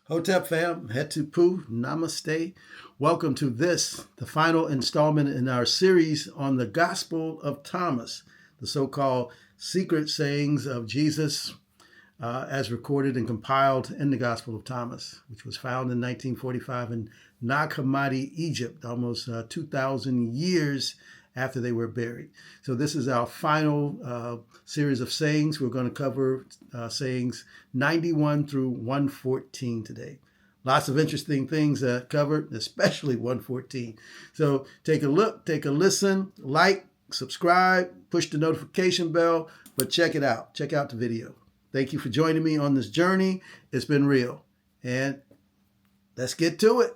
Hotep fam, Hetupu, Namaste. Welcome to this, the final installment in our series on the Gospel of Thomas, the so-called secret sayings of Jesus as recorded and compiled in the Gospel of Thomas, which was found in 1945 in Nag Hammadi, Egypt, almost 2,000 years after they were buried. So this is our final series of sayings. We're going to cover sayings 91 through 114 today. Lots of interesting things covered, especially 114. So take a look, take a listen, like, subscribe, push the notification bell, but check it out. Check out the video. Thank you for joining me on this journey. It's been real. And let's get to it.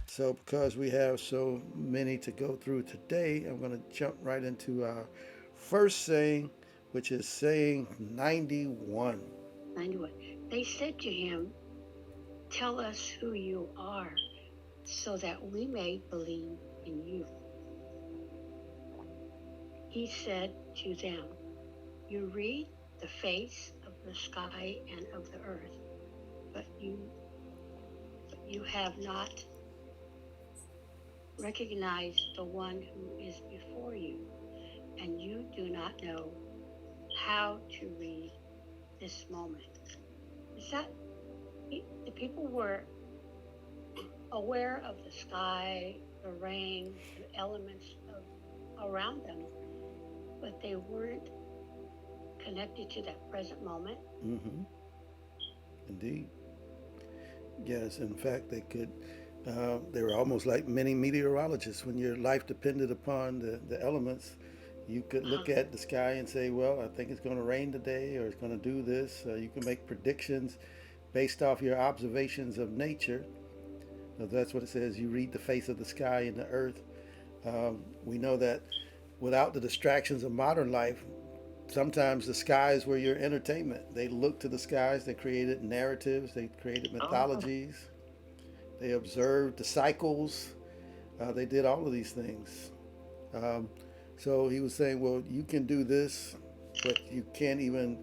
So because we have so many to go through today, I'm going to jump right into our first saying, which is saying 91. 91. They said to him, "Tell us who you are, so that we may believe in you." He said to them, "You read the face of the sky and of the earth, but you have not recognized the one who is before you, and you do not know how to read this moment." Is that the people were aware of the sky, the rain, the elements around them, but they weren't connected to that present moment? Mm-hmm. Indeed. Yes, in fact, they were almost like mini meteorologists. When your life depended upon the elements, you could look at the sky and say, well, I think it's going to rain today, or it's going to do this. You can make predictions based off your observations of nature. That's what it says. You read the face of the sky and the earth. We know that without the distractions of modern life, sometimes the skies were your entertainment. They looked to the skies. They created narratives. They created mythologies. They observed the cycles. They did all of these things. So he was saying, well, you can do this, but you can't even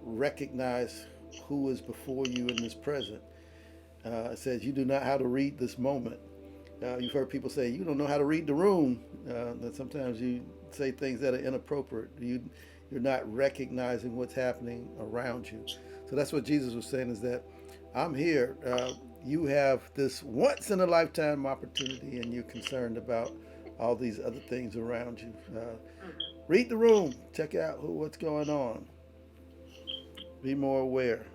recognize who is before you in this present. It says you do not know how to read this moment. You've heard people say, you don't know how to read the room. That sometimes you say things that are inappropriate. You're not recognizing what's happening around you. So that's what Jesus was saying, is that I'm here. You have this once in a lifetime opportunity, and you're concerned about all these other things around you. Read the room. Check out what's going on. Be more aware.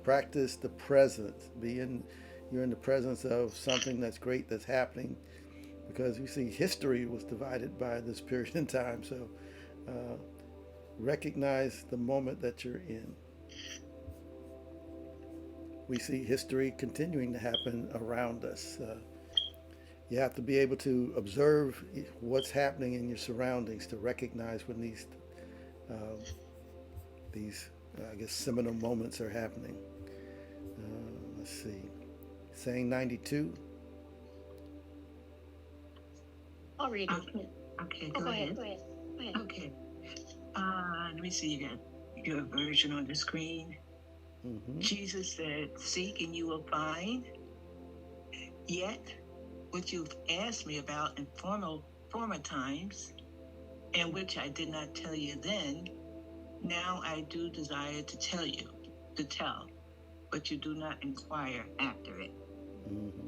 Practice the present. You're in the presence of something that's great that's happening, because you see history was divided by this period in time. So recognize the moment that you're in. We see history continuing to happen around us. You have to be able to observe what's happening in your surroundings to recognize when these I guess seminal moments are happening. Let's see. Saying 92. I'll read it. Okay, Go ahead. Okay. Let me see again. Your version on the screen. Mm-hmm. Jesus said, "Seek and you will find. Yet, what you've asked me about in former times, and which I did not tell you then, now I do desire to tell, but you do not inquire after it." Mm-hmm.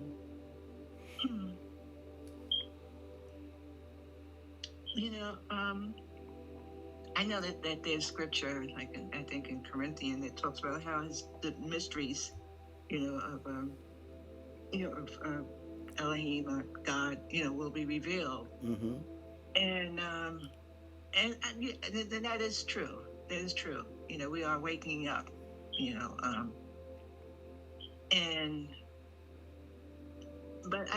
I know that there's scripture, like I think in Corinthians, that talks about how the mysteries, of Elohim or God, will be revealed. Mm-hmm. And that is true. That is true. We are waking up. But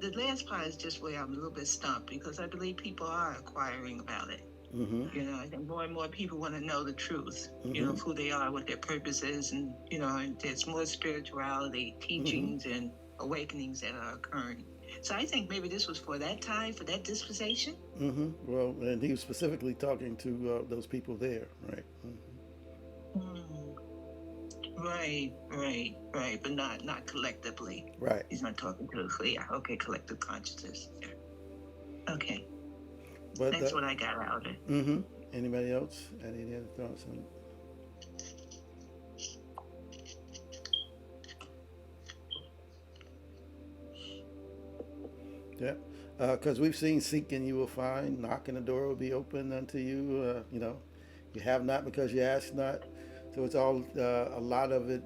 the last part is just where I'm a little bit stumped, because I believe people are inquiring about it. Mm-hmm. I think more and more people want to know the truth, Mm-hmm. of who they are, what their purpose is, and there's more spirituality, teachings, and awakenings that are occurring. So I think maybe this was for that time, for that dispensation. Well, and he was specifically talking to those people there, right? Mm. Right. But not collectively. Right. He's not talking to us. Yeah, okay, collective consciousness. Yeah. Okay. But That's that. what I got out of it. Anybody else? Any other thoughts on it? Yeah. Because we've seen seek and you will find, knock and the door will be open unto you. You have not because you ask not. So it's all a lot of it,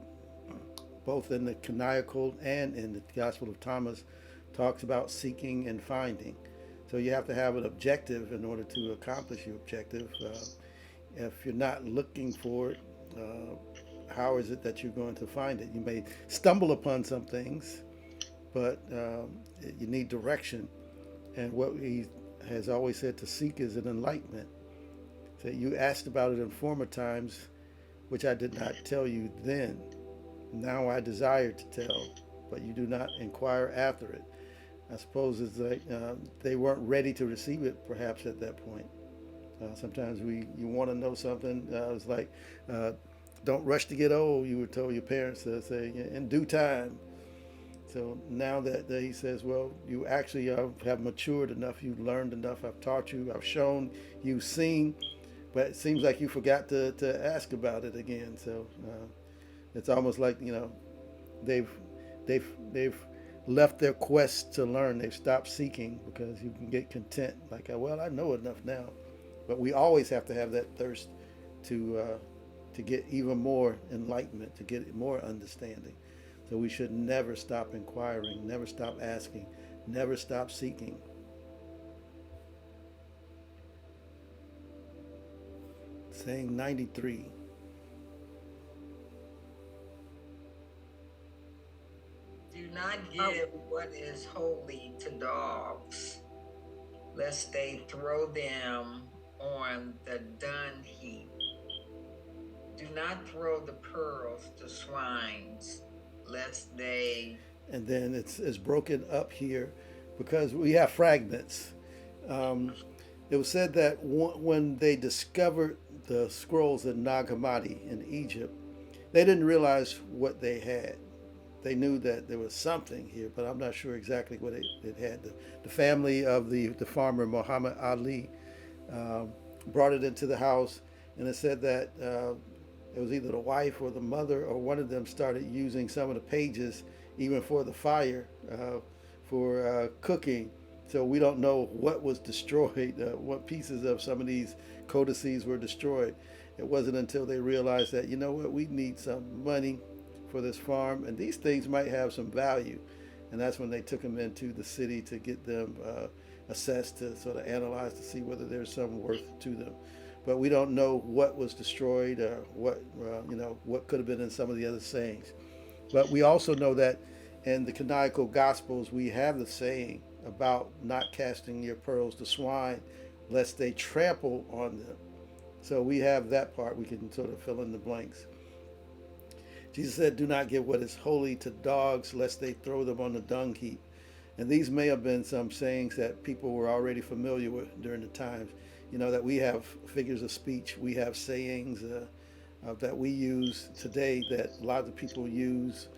both in the canonical and in the Gospel of Thomas, talks about seeking and finding. So you have to have an objective in order to accomplish your objective. If you're not looking for it, how is it that you're going to find it? You may stumble upon some things, but you need direction. And what he has always said to seek is an enlightenment. So you asked about it in former times, which I did not tell you then. Now I desire to tell, but you do not inquire after it. I suppose it's like they weren't ready to receive it, perhaps at that point. Sometimes you want to know something. It's like, don't rush to get old. You were told your parents to say in due time. So now that he says, well, you actually have matured enough, you've learned enough, I've taught you, I've shown, you've seen, but it seems like you forgot to ask about it again. So it's almost like they've they've left their quest to learn. They've stopped seeking because you can get content. Like, well, I know enough now, but we always have to have that thirst to get even more enlightenment, to get more understanding. So we should never stop inquiring, never stop asking, never stop seeking. Saying 93. Do not give what is holy to dogs, lest they throw them on the dung heap. Do not throw the pearls to swines, lest they. And then it's broken up here because we have fragments. It was said that when they discovered the scrolls in Nag Hammadi in Egypt, they didn't realize what they had. They knew that there was something here, but I'm not sure exactly what it had. The family of the farmer Muhammad Ali brought it into the house, and it said that it was either the wife or the mother or one of them started using some of the pages even for the fire, for cooking. So we don't know what was destroyed, what pieces of some of these codices were destroyed. It wasn't until they realized that, you know what, we need some money for this farm, and these things might have some value. And that's when they took them into the city to get them assessed, to sort of analyze to see whether there's some worth to them. But we don't know what was destroyed or what could have been in some of the other sayings. But we also know that in the canonical Gospels we have the saying about not casting your pearls to swine, lest they trample on them. So we have that part. We can sort of fill in the blanks. Jesus said, do not give what is holy to dogs, lest they throw them on the dung heap. And these may have been some sayings that people were already familiar with during the times. That we have figures of speech, we have sayings that we use today that a lot of people use.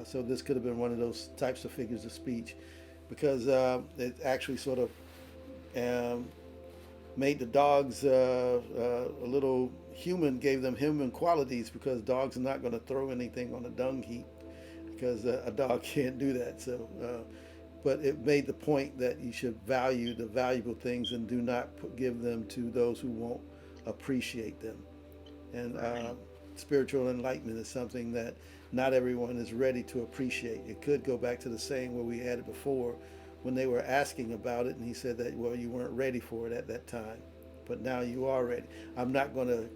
So this could have been one of those types of figures of speech, because it actually sort of made the dogs a little human, gave them human qualities, because dogs are not going to throw anything on a dung heap, because a dog can't do that. So, but it made the point that you should value the valuable things and do not give them to those who won't appreciate them. And spiritual enlightenment is something that not everyone is ready to appreciate. It could go back to the saying where we had it before, when they were asking about it, and he said that, well, you weren't ready for it at that time, but now you are ready. I'm not going to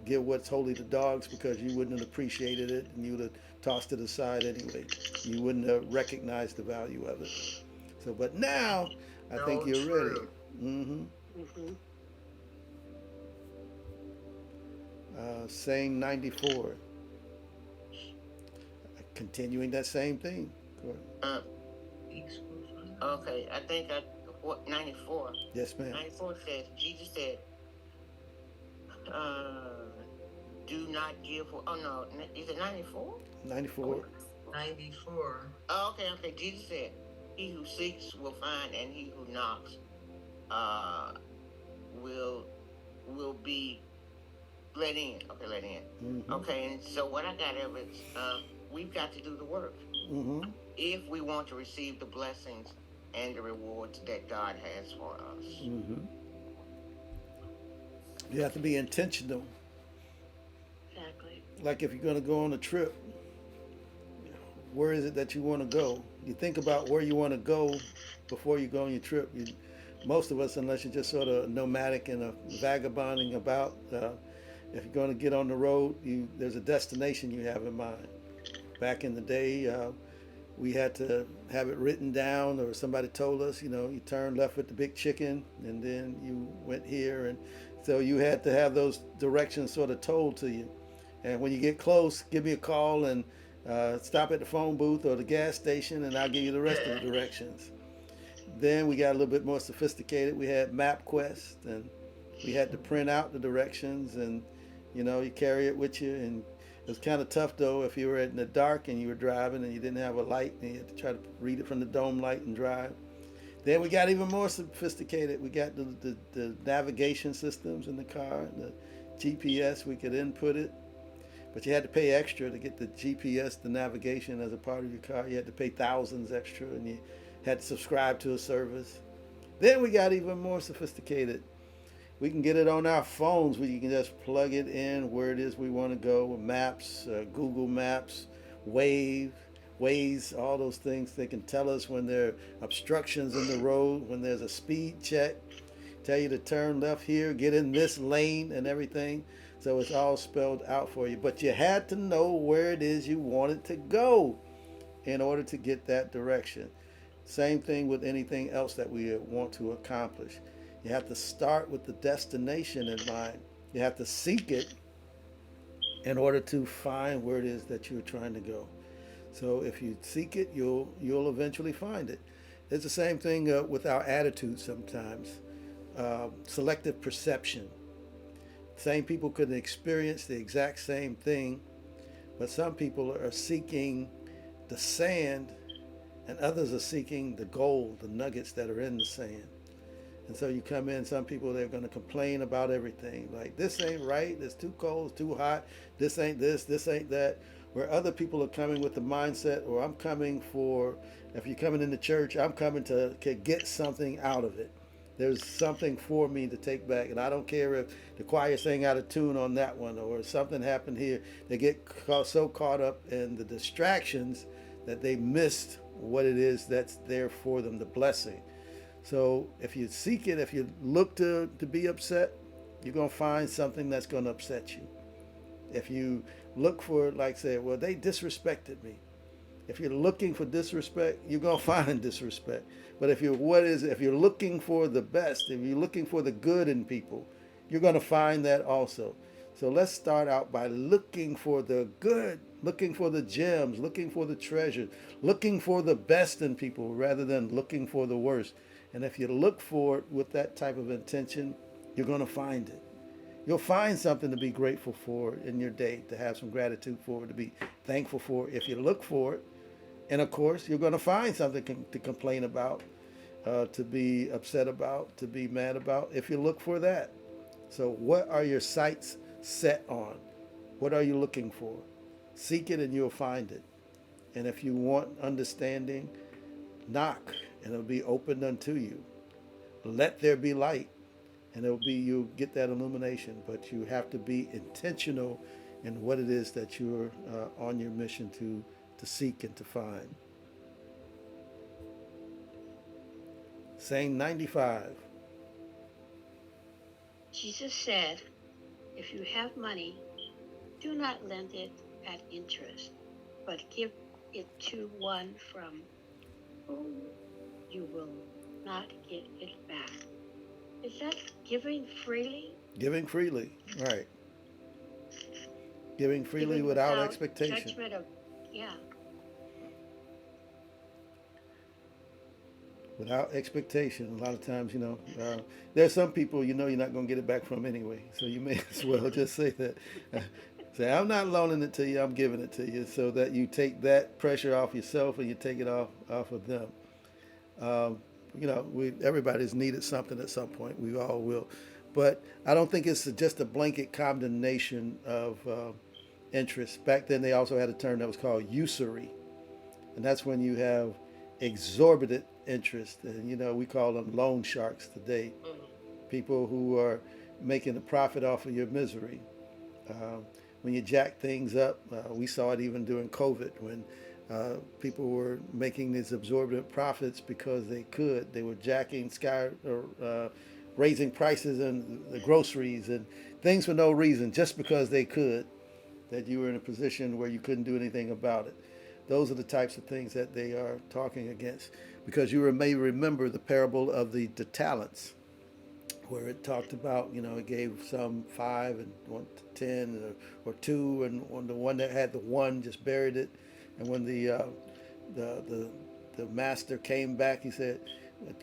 give what's holy to dogs, because you wouldn't have appreciated it and you would have tossed it aside anyway. You wouldn't have recognized the value of it. So, but now I think you're ready. Saying 94. Continuing that same thing. Peaceful fun. Okay, I think what 94. Yes, ma'am. 94 says Jesus said, uh, "Do not give." Oh no, is it 94? 94. 94. Oh, okay, okay. Jesus said, "He who seeks will find, and he who knocks, uh, will be let in." Okay, let in. Mm-hmm. Okay, and so what I got of it, we've got to do the work Mm-hmm. if we want to receive the blessings and the rewards that God has for us. Mm-hmm. You have to be intentional. Exactly. Like if you're going to go on a trip, where is it that you want to go? You think about where you want to go before you go on your trip. Most of us, unless you're just sort of nomadic and vagabonding about, if you're going to get on the road, there's a destination you have in mind. Back in the day, we had to have it written down, or somebody told us, you turn left with the big chicken, and then you went here, and so you had to have those directions sort of told to you. And when you get close, give me a call and stop at the phone booth or the gas station, and I'll give you the rest of the directions. Then we got a little bit more sophisticated. We had MapQuest, and we had to print out the directions, and you carry it with you. And it was kind of tough though if you were in the dark and you were driving and you didn't have a light, and you had to try to read it from the dome light and drive. Then we got even more sophisticated. We got the navigation systems in the car, the GPS. We could input it, but you had to pay extra to get the GPS, the navigation as a part of your car. You had to pay thousands extra, and you had to subscribe to a service. Then we got even more sophisticated. We can get it on our phones where you can just plug it in where it is we want to go. Maps, Google Maps, Wave, Waze, all those things. They can tell us when there are obstructions in the road, when there's a speed check, tell you to turn left here, get in this lane and everything. So it's all spelled out for you. But you had to know where it is you wanted to go in order to get that direction. Same thing with anything else that we want to accomplish. You have to start with the destination in mind. You have to seek it in order to find where it is that you're trying to go. So if you seek it, you'll eventually find it. It's the same thing with our attitude sometimes. Selective perception. Same people could experience the exact same thing, but some people are seeking the sand and others are seeking the gold, the nuggets that are in the sand. And so you come in, some people, they're going to complain about everything. Like, this ain't right, it's too cold, it's too hot, this ain't this ain't that. Where other people are coming with the mindset, or I'm coming for, if you're coming into church, I'm coming to get something out of it. There's something for me to take back. And I don't care if the choir sang out of tune on that one or something happened here. They get so caught up in the distractions that they missed what it is that's there for them, the blessing. So if you seek it, if you look to be upset, you're going to find something that's going to upset you. If you look for, like, say, well, they disrespected me. If you're looking for disrespect, you're going to find disrespect. But if you're looking for the best, if you're looking for the good in people, you're going to find that also. So let's start out by looking for the good, looking for the gems, looking for the treasures, looking for the best in people rather than looking for the worst. And if you look for it with that type of intention, you're going to find it. You'll find something to be grateful for in your day, to have some gratitude for, to be thankful for if you look for it. And of course, you're going to find something to complain about, to be upset about, to be mad about if you look for that. So what are your sights set on? What are you looking for? Seek it and you'll find it. And if you want understanding, knock and it'll be opened unto you. Let there be light and it'll be, you'll get that illumination. But you have to be intentional in what it is that you're on your mission to seek and to find. Saying 95. Jesus said, if you have money, do not lend it at interest, but give it to one from whom you will not get it back. Is that giving freely? Giving freely, right. Giving freely without expectation. Judgment of, yeah. without expectation. A lot of times, there's some people you're not going to get it back from anyway. So you may as well just say that. Say, I'm not loaning it to you, I'm giving it to you, so that you take that pressure off yourself and you take it off of them. Um, everybody's needed something at some point. We all will, but I don't think it's just a blanket condemnation of interest. Back then, they also had a term that was called usury, and that's when you have exorbitant interest. And we call them loan sharks today. People who are making a profit off of your misery. When you jack things up, we saw it even during COVID when people were making these exorbitant profits because they could. They were jacking raising prices in the groceries and things for no reason, just because they could. That you were in a position where you couldn't do anything about it. Those are the types of things that they are talking against. Because you may remember the parable of the talents, where it talked about, it gave some 5 and 1 to 10 or 2, and on the one that had the 1 just buried it. And when the master came back, he said,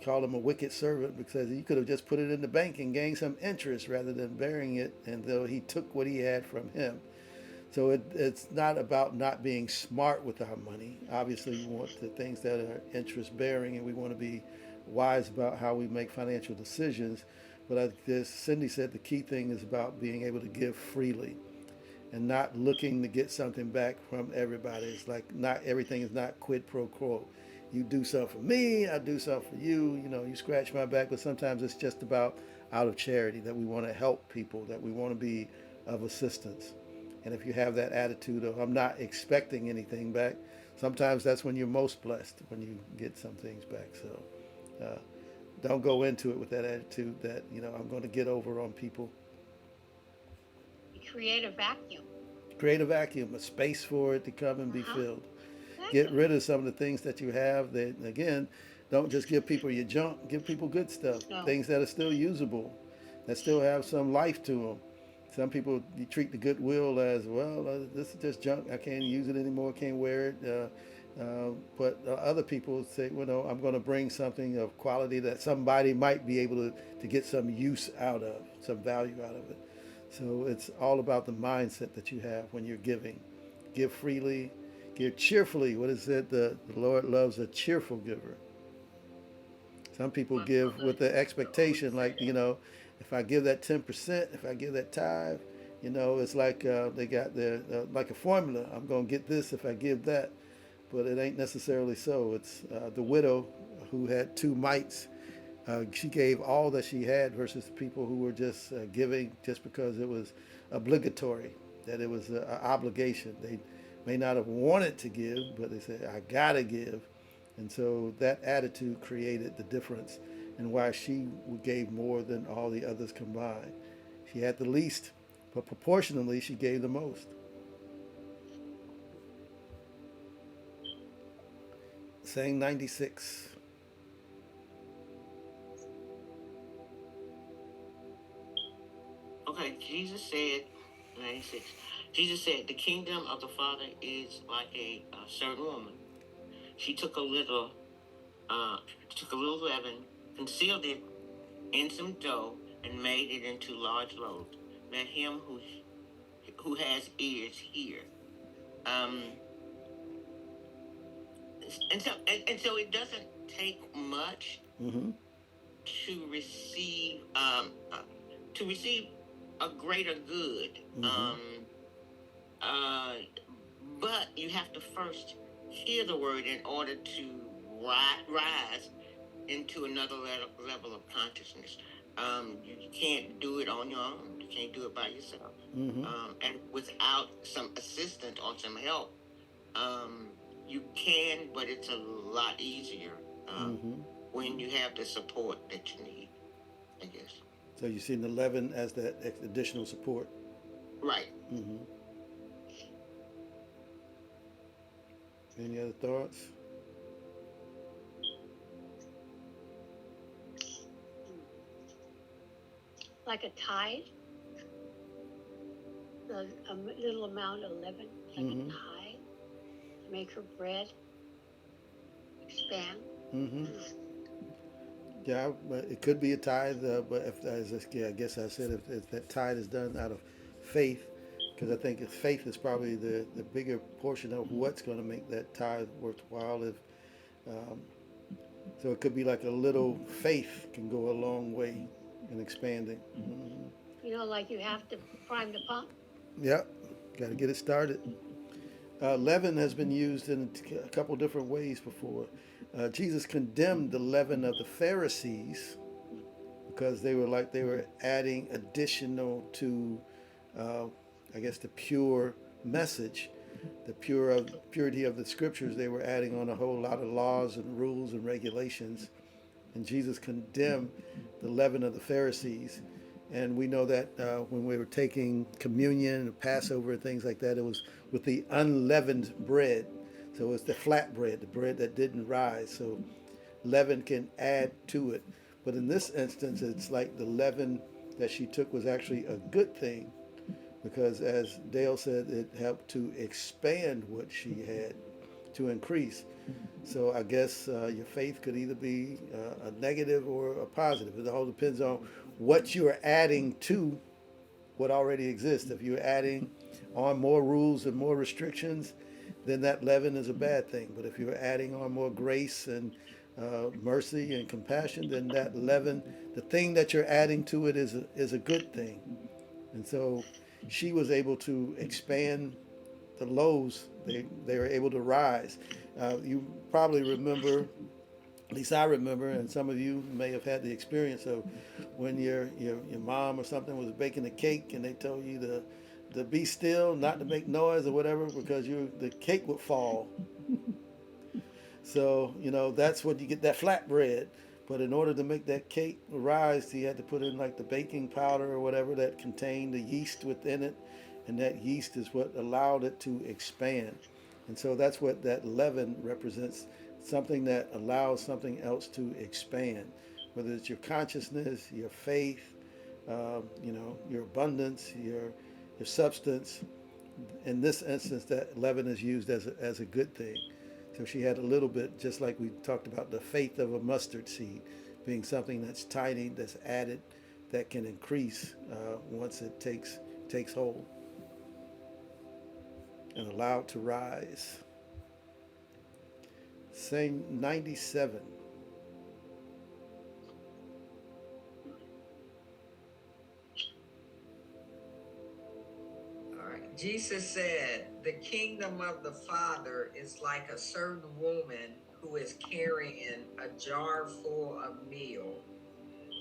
called him a wicked servant because he could have just put it in the bank and gained some interest rather than burying it. And though he took what he had from him. So it's not about not being smart with our money. Obviously, we want the things that are interest bearing, and we want to be wise about how we make financial decisions. But as Cindy said, the key thing is about being able to give freely and not looking to get something back from everybody. It's like not everything is not quid pro quo. You do something for me, I do something for you. You scratch my back, but sometimes it's just about out of charity that we want to help people, that we want to be of assistance. And if you have that attitude of I'm not expecting anything back, sometimes that's when you're most blessed, when you get some things back. So don't go into it with that attitude that I'm going to get over on people. Create a vacuum. Create a vacuum, a space for it to come and be filled. Get rid of some of the things that you have. That, again, don't just give people your junk. Give people good stuff, things that are still usable, that still have some life to them. Some people, you treat the goodwill as, well, this is just junk. I can't use it anymore. Can't wear it. But other people say, I'm going to bring something of quality that somebody might be able to get some use out of, some value out of it. So it's all about the mindset that you have when you're giving. Give freely, give cheerfully. What is it? The Lord loves a cheerful giver. Some people give with the expectation, like, if I give that 10%, if I give that tithe, it's like they got their, like a formula. I'm going to get this if I give that. But it ain't necessarily so. It's the widow who had 2 mites. She gave all that she had versus people who were just giving just because it was obligatory, that it was an obligation. They may not have wanted to give, but they said, I gotta give. And so that attitude created the difference in why she gave more than all the others combined. She had the least, but proportionally she gave the most. Saying 96. Okay, Jesus said, 96. Jesus said, the kingdom of the Father is like a certain woman. She took a little leaven, concealed it in some dough, and made it into large loaves. Let him who has ears hear. And so it doesn't take much to receive a greater good. But you have to first hear the word in order to rise into another level of consciousness. You can't do it on your own. You can't do it by yourself. And without some assistance or some help, you can, but it's a lot easier when you have the support that you need, I guess. So you see the leaven as that additional support. Right. Any other thoughts? Like a tithe, a little amount of leaven, like a tithe, to make her bread expand. Yeah, but it could be a tithe, but yeah, I guess I said if that tithe is done out of faith, because I think faith is probably the bigger portion of what's going to make that tithe worthwhile. If um, so, it could be like a little faith can go a long way in expanding. Mm-hmm. Like you have to prime the pump. Yep, got to get it started. Leaven has been used in a couple different ways before. Jesus condemned the leaven of the Pharisees because they were adding additional to, uh, I guess, the pure message, the purity of the scriptures. They were adding on a whole lot of laws and rules and regulations, and Jesus condemned the leaven of the Pharisees. And we know that when we were taking communion and Passover and things like that, it was with the unleavened bread. So it's the flat bread, the bread that didn't rise. So leaven can add to it. But in this instance, it's like the leaven that she took was actually a good thing because, as Dale said, it helped to expand what she had, to increase. So I guess your faith could either be a negative or a positive. It all depends on what you are adding to what already exists. If you're adding on more rules and more restrictions, then that leaven is a bad thing. But if you're adding on more grace and mercy and compassion, then that leaven, the thing that you're adding to it, is a good thing. And so she was able to expand the loaves. They were able to rise. You probably remember, at least I remember, and some of you may have had the experience of when your mom or something was baking a cake and they told you to be still, not to make noise or whatever, because the cake would fall. So that's what you get, that flatbread. But in order to make that cake rise, he had to put in like the baking powder or whatever that contained the yeast within it, and that yeast is what allowed it to expand. And so that's what that leaven represents, something that allows something else to expand, whether it's your consciousness, your faith, your abundance, your substance. In this instance, that leaven is used as a good thing. So she had a little bit, just like we talked about the faith of a mustard seed, being something that's tiny, that's added, that can increase once it takes hold and allowed to rise. Sing 97. All right. Jesus said, "The kingdom of the Father is like a certain woman who is carrying a jar full of meal.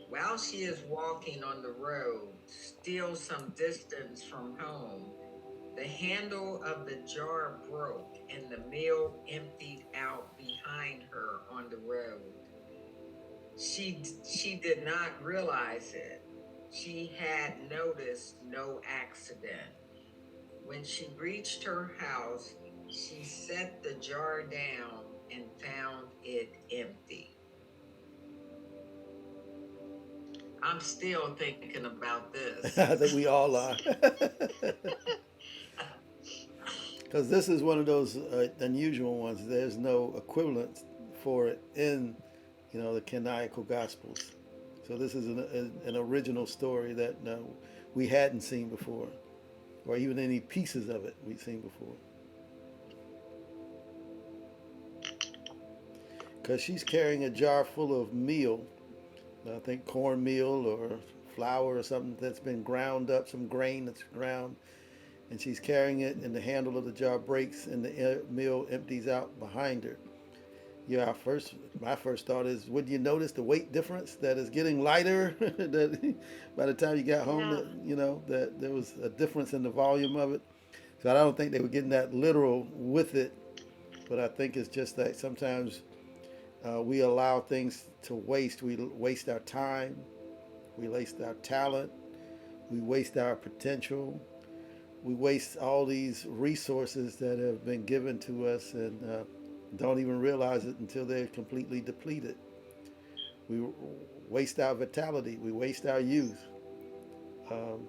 While she is walking on the road, still some distance from home, the handle of the jar broke and the meal emptied out behind her on the road. She did not realize it. She had noticed no accident. When she reached her house, she set the jar down and found it empty." I'm still thinking about this. I think we all are. Because this is one of those unusual ones. There's no equivalent for it in, the canonical Gospels. So this is an original story that we hadn't seen before, or even any pieces of it we'd seen before. Because she's carrying a jar full of meal, I think cornmeal or flour or something that's been ground up, some grain that's ground, and she's carrying it, and the handle of the jar breaks, and the meal empties out behind her. Yeah, my first thought is, would you notice the weight difference that is getting lighter? That by the time you got home, Yeah. that there was a difference in the volume of it. So I don't think they were getting that literal with it, but I think it's just that sometimes we allow things to waste. We waste our time, we waste our talent, we waste our potential, we waste all these resources that have been given to us, and don't even realize it until they're completely depleted. We waste our vitality, we waste our youth. Um,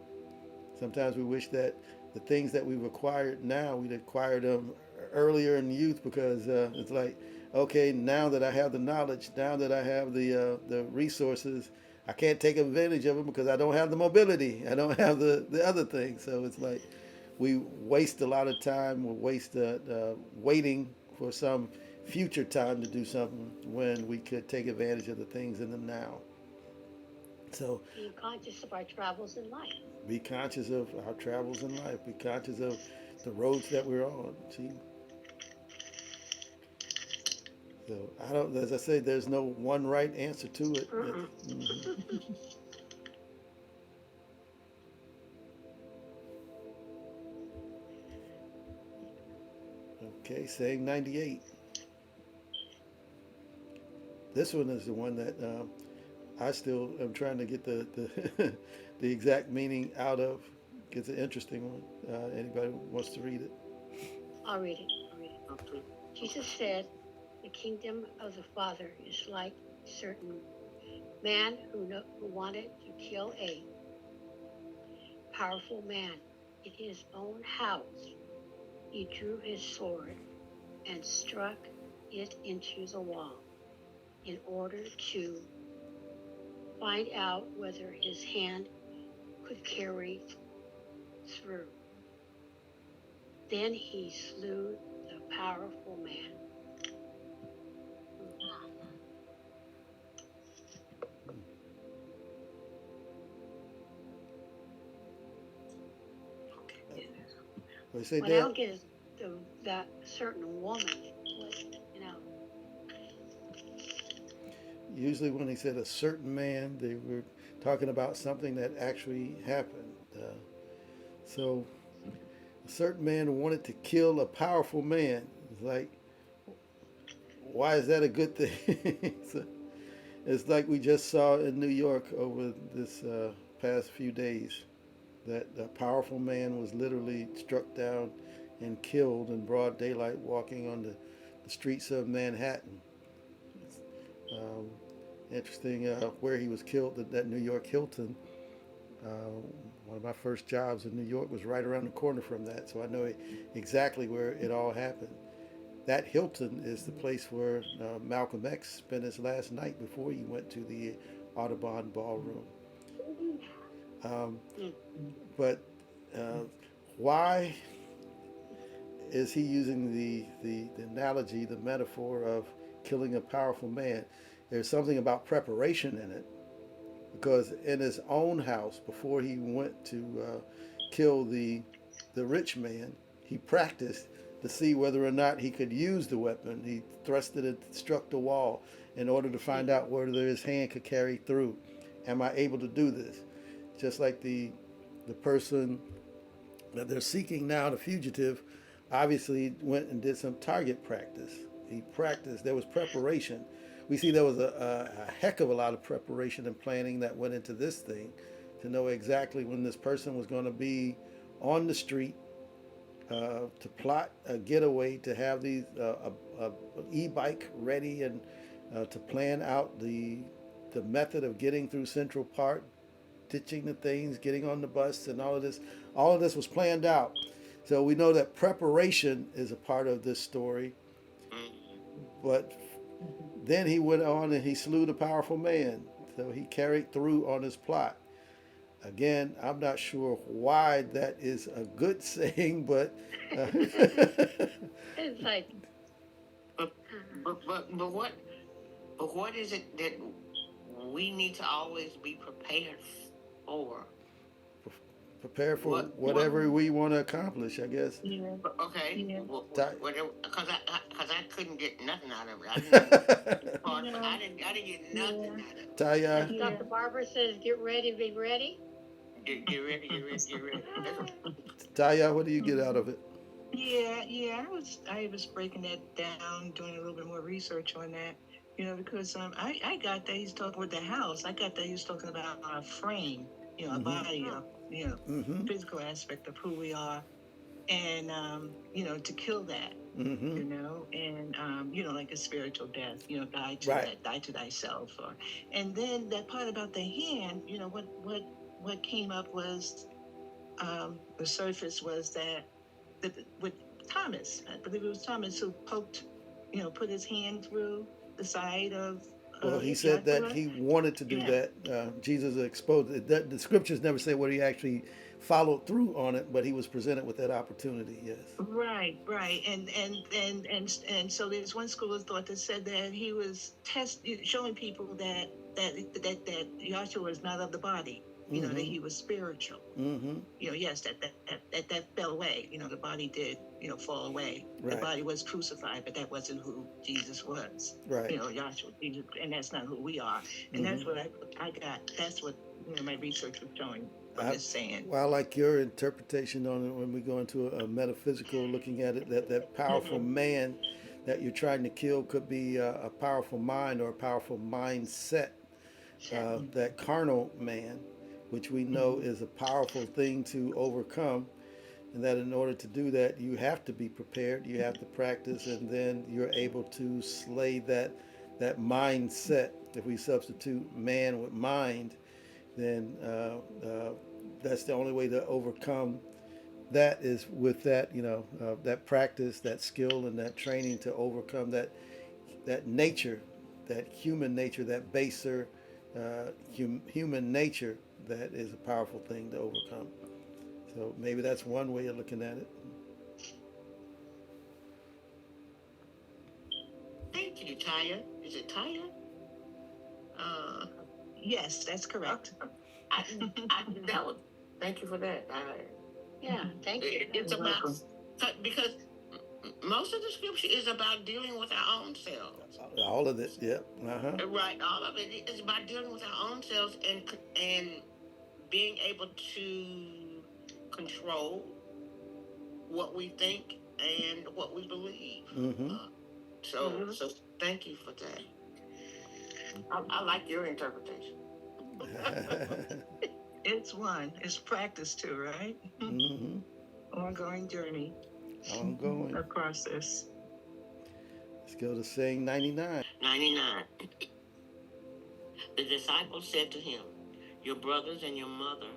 Sometimes we wish that the things that we've acquired now, we'd acquired them earlier in youth, because it's like, okay, now that I have the knowledge, now that I have the resources, I can't take advantage of them because I don't have the mobility. I don't have the other things. So it's like we waste a lot of time. We waste waiting for some future time to do something when we could take advantage of the things in the now. So Being conscious of our travels in life. be conscious of our travels in life. Be conscious of the roads that we're on. See, so I don't. As I say, there's no one right answer to it. Okay, saying 98. This one is the one that I still am trying to get the the exact meaning out of. It's an interesting one. Anybody wants to read it? I'll read it. Okay. Jesus said, the kingdom of the Father is like a certain man who wanted to kill a powerful man in his own house. He drew his sword and struck it into the wall in order to find out whether his hand could carry through. Then he slew the powerful man. They say What I don't get is that certain woman, you know. usually when they said a certain man, they were talking about something that actually happened. So a certain man wanted to kill a powerful man. It's like, why is that a good thing? So it's like we just saw in New York over this past few days that a powerful man was literally struck down and killed in broad daylight walking on the streets of Manhattan. Um, Interesting where he was killed at that New York Hilton. Uh, One of my first jobs in New York was right around the corner from that, so I know exactly where it all happened. That Hilton is the place where Malcolm X spent his last night before he went to the Audubon Ballroom. Um, but why is he using the analogy, the metaphor of killing a powerful man? There's something about preparation in it, because in his own house, before he went to kill the rich man, he practiced to see whether or not he could use the weapon. He thrust it and struck the wall in order to find out whether his hand could carry through. Am I able to do this? Just like the person that they're seeking now, the fugitive, obviously went and did some target practice. He practiced. There was preparation. We see there was a heck of a lot of preparation and planning that went into this thing to know exactly when this person was going to be on the street, to plot a getaway, to have these e-bike ready, and to plan out the method of getting through Central Park, ditching the things, getting on the bus, and all of this. All of this was planned out. So we know that preparation is a part of this story. But then he went on and he slew the powerful man. So he carried through on his plot. Again, I'm not sure why that is a good saying, but It's like, But what is it that we need to always be prepared for? prepare for whatever we want to accomplish, I guess. Yeah. Okay, Yeah. whatever, because I couldn't get nothing out of it. I didn't get nothing out of it. Taya, as Dr. Barber says, get ready, be ready. Get ready. Taya, what do you get out of it? Yeah. I was breaking that down, doing a little bit more research on that. Because I got that he's talking with the house. I got that he was talking about our frame, our body, physical aspect of who we are, and to kill that, and like a spiritual death, die to thyself, and then that part about the hand, what came up was the surface was that with Thomas, I believe it was Thomas who poked put his hand through the side of Well, he said that Joshua. he wanted to do Yeah. that. Jesus exposed it. The scriptures never say what he actually followed through on it, but he was presented with that opportunity. Yes. Right, right, and so there's one school of thought that said that he was showing people that Joshua is not of the body, that he was spiritual. Mm-hmm. Yes, that fell away. The body did, fall away. The Right. body was crucified, but that wasn't who Jesus was. Right. Joshua, Jesus, and that's not who we are. And that's what I got. That's what my research was showing from this saying. Well, I like your interpretation on it when we go into a metaphysical, looking at it, that powerful man that you're trying to kill could be a powerful mind or a powerful mindset. That carnal man, which we know is a powerful thing to overcome, and that in order to do that, you have to be prepared, you have to practice, and then you're able to slay that mindset. If we substitute man with mind, then that's the only way to overcome that is with that that practice, that skill, and that training to overcome that nature, that human nature, that baser human nature that is a powerful thing to overcome. So maybe that's one way of looking at it. Thank you, Taya. Is it Taya? Yes, that's correct. That was, thank you for that. Yeah, thank you. It's about, because most of the scripture is about dealing with our own selves. All of it, yeah. Right, all of it is about dealing with our own selves and being able to control what we think and what we believe. So thank you for that. I like your interpretation. It's practice too, right? Ongoing journey. Ongoing. A process. Let's go to saying 99. 99. The disciples said to him, "Your brothers and your mother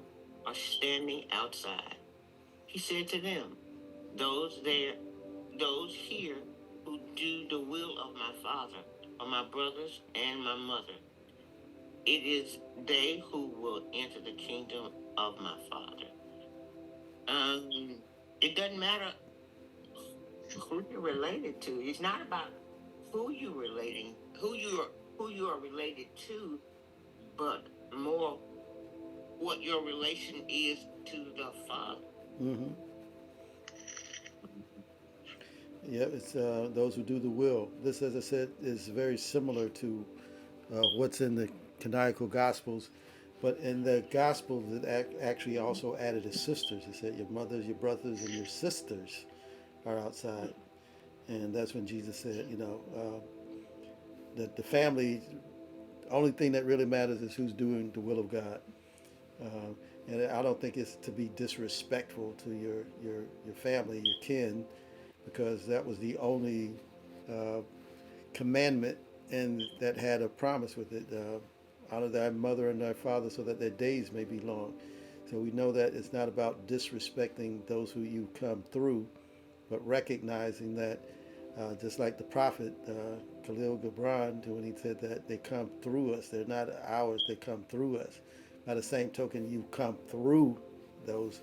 are standing outside." He said to them, those here who do the will of my Father are my brothers and my mother. It is they who will enter the kingdom of my Father. It doesn't matter who you're related to. It's not about who you are related to, but more what your relation is to the Father. Yeah, it's those who do the will. This, as I said, is very similar to what's in the canonical Gospels. But in the Gospels, it actually also added his sisters. It said, "Your mothers, your brothers, and your sisters are outside." And that's when Jesus said, that the family, the only thing that really matters is who's doing the will of God. And I don't think it's to be disrespectful to your family, your kin, because that was the only commandment and that had a promise with it. Honor thy mother and thy father so that their days may be long. So we know that it's not about disrespecting those who you come through, but recognizing that just like the prophet Khalil Gibran, when he said that they come through us, they're not ours, they come through us. By the same token, you come through those,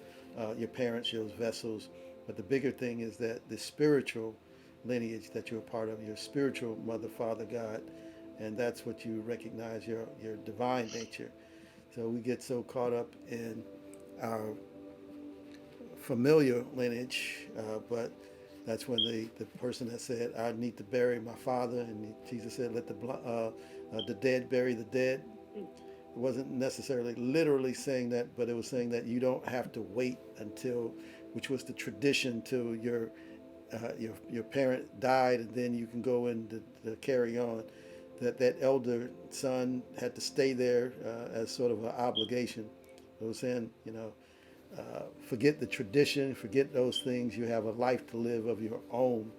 your parents, those vessels. But the bigger thing is that the spiritual lineage that you're a part of, your spiritual mother, father, God, and that's what you recognize, your divine nature. So we get so caught up in our familiar lineage, but that's when the person that said, "I need to bury my father," and Jesus said, "Let the dead bury the dead." It wasn't necessarily literally saying that, but it was saying that you don't have to wait until, which was the tradition, till your parent died, and then you can go in to carry on. That elder son had to stay there as sort of an obligation. It was saying, forget the tradition, forget those things. You have a life to live of your own,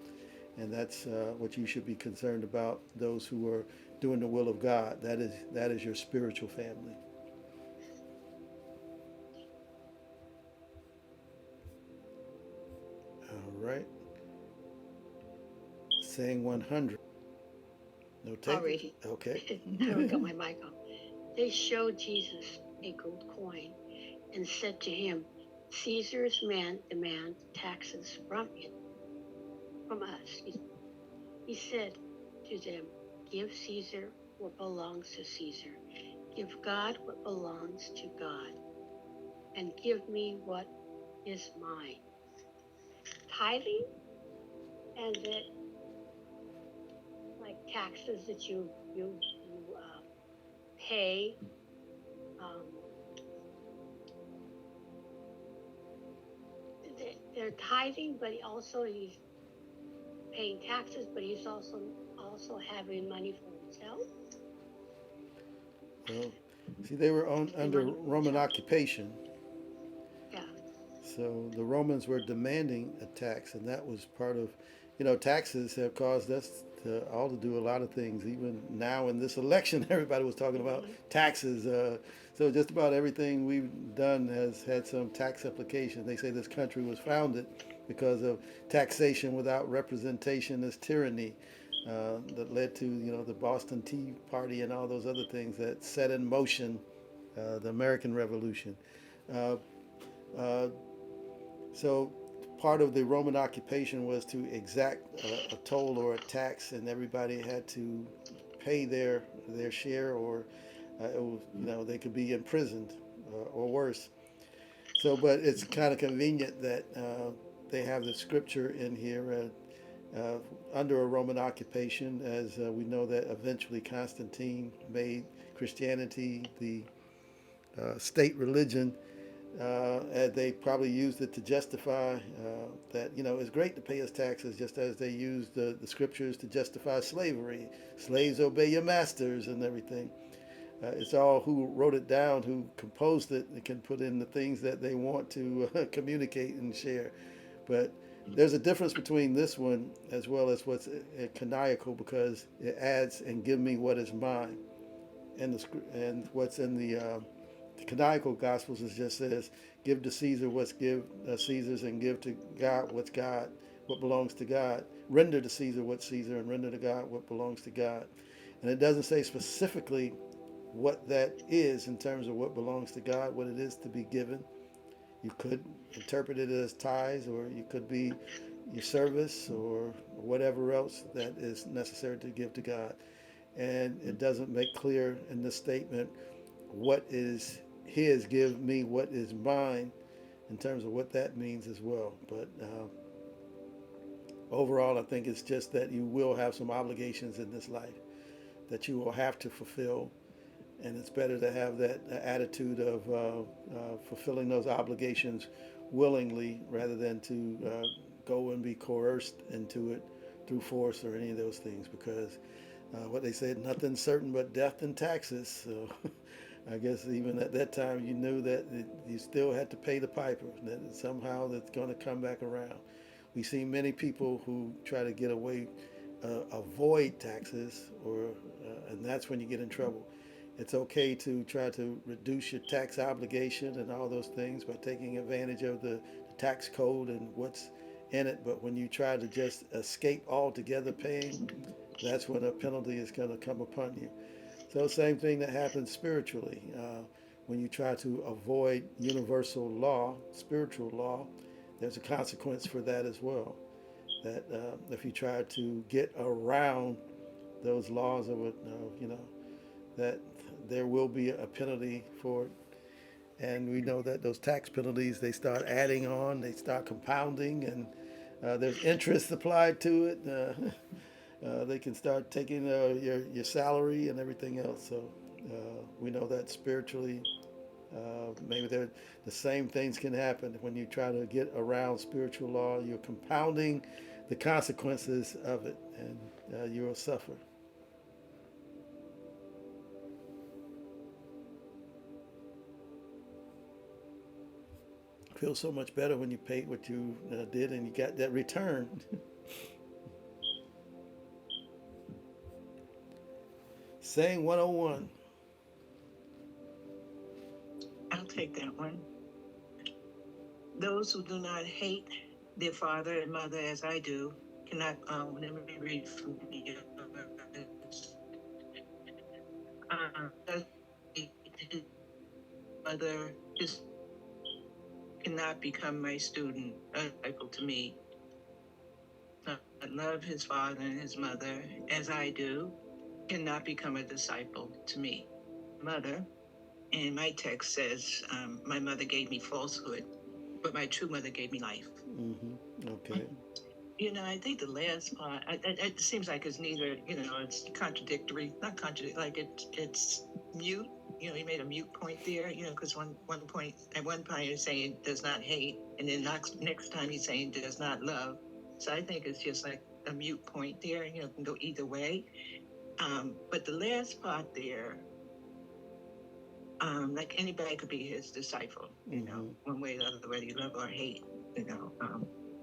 and that's what you should be concerned about. Those who are doing the will of God. That is your spiritual family. All right. Saying 100. No I'll take. read it. Okay. I haven't got my mic on. They showed Jesus a gold coin and said to him, Caesar's men demand taxes from us. He said to them, Give Caesar what belongs to Caesar. Give God what belongs to God. And give me what is mine. Tithing and that like taxes that you pay. Um, they're tithing, but he's paying taxes, but he's also having money for himself. Well, see, they were under Roman occupation. Yeah. So the Romans were demanding a tax, and that was part of, taxes have caused us to all to do a lot of things. Even now in this election, everybody was talking about taxes. So just about everything we've done has had some tax implication. They say this country was founded because of taxation without representation as tyranny. That led to the Boston Tea Party and all those other things that set in motion the American Revolution. Uh, uh, so part of the Roman occupation was to exact a toll or a tax, and everybody had to pay their share, or it was, they could be imprisoned or worse. So, but it's kind of convenient that they have the scripture in here under a Roman occupation, as we know that eventually Constantine made Christianity the state religion. And they probably used it to justify that it's great to pay us taxes, just as they used the scriptures to justify slavery. Slaves, obey your masters and everything. It's all who wrote it down, who composed it, and can put in the things that they want to communicate and share. But there's a difference between this one as well as what's canonical, because it adds and give me what is mine, and what's in the canonical gospels is just says, give to Caesar what's Caesar's, and give to God what's God, what belongs to God. Render to Caesar what's Caesar, and render to God what belongs to God. And it doesn't say specifically what that is in terms of what belongs to God, what it is to be given. You could interpret it as tithes, or you could be your service, or whatever else that is necessary to give to God. And it doesn't make clear in this statement what is his, give me what is mine, in terms of what that means as well. But overall, I think it's just that you will have some obligations in this life that you will have to fulfill, and it's better to have that attitude of fulfilling those obligations willingly, rather than to go and be coerced into it through force or any of those things, because what they said, nothing's certain but death and taxes. So I guess even at that time you knew that you still had to pay the piper, that somehow that's going to come back around. We see many people who try to get away, avoid taxes, and that's when you get in trouble. It's okay to try to reduce your tax obligation and all those things by taking advantage of the tax code and what's in it. But when you try to just escape altogether paying, that's when a penalty is going to come upon you. So, same thing that happens spiritually. When you try to avoid universal law, spiritual law, there's a consequence for that as well. That if you try to get around those laws of it, that there will be a penalty for it. And we know that those tax penalties, they start adding on, they start compounding, and there's interest applied to it. They can start taking your salary and everything else. So we know that spiritually, maybe the same things can happen when you try to get around spiritual law. You're compounding the consequences of it, and you will suffer. Feels so much better when you paid what you did and you got that return. Saying 101. I'll take that one. Those who do not hate their father and mother as I do cannot, let me read from the, his mother, his cannot become my student, a disciple to me. Not love his father and his mother as I do, cannot become a disciple to me. Mother, and my text says, my mother gave me falsehood, but my true mother gave me life. Mm-hmm. Okay. You know, I think the last part, it seems like it's neither, you know, it's contradictory, not contradictory, like it's mute. You know, he made a mute point there, you know, because one point, at one point he's saying does not hate, and then next time he's saying does not love. So I think it's just like a mute point there, you know, can go either way. But the last part there, like anybody could be his disciple, you know, one way or the other, whether you love or hate, you know,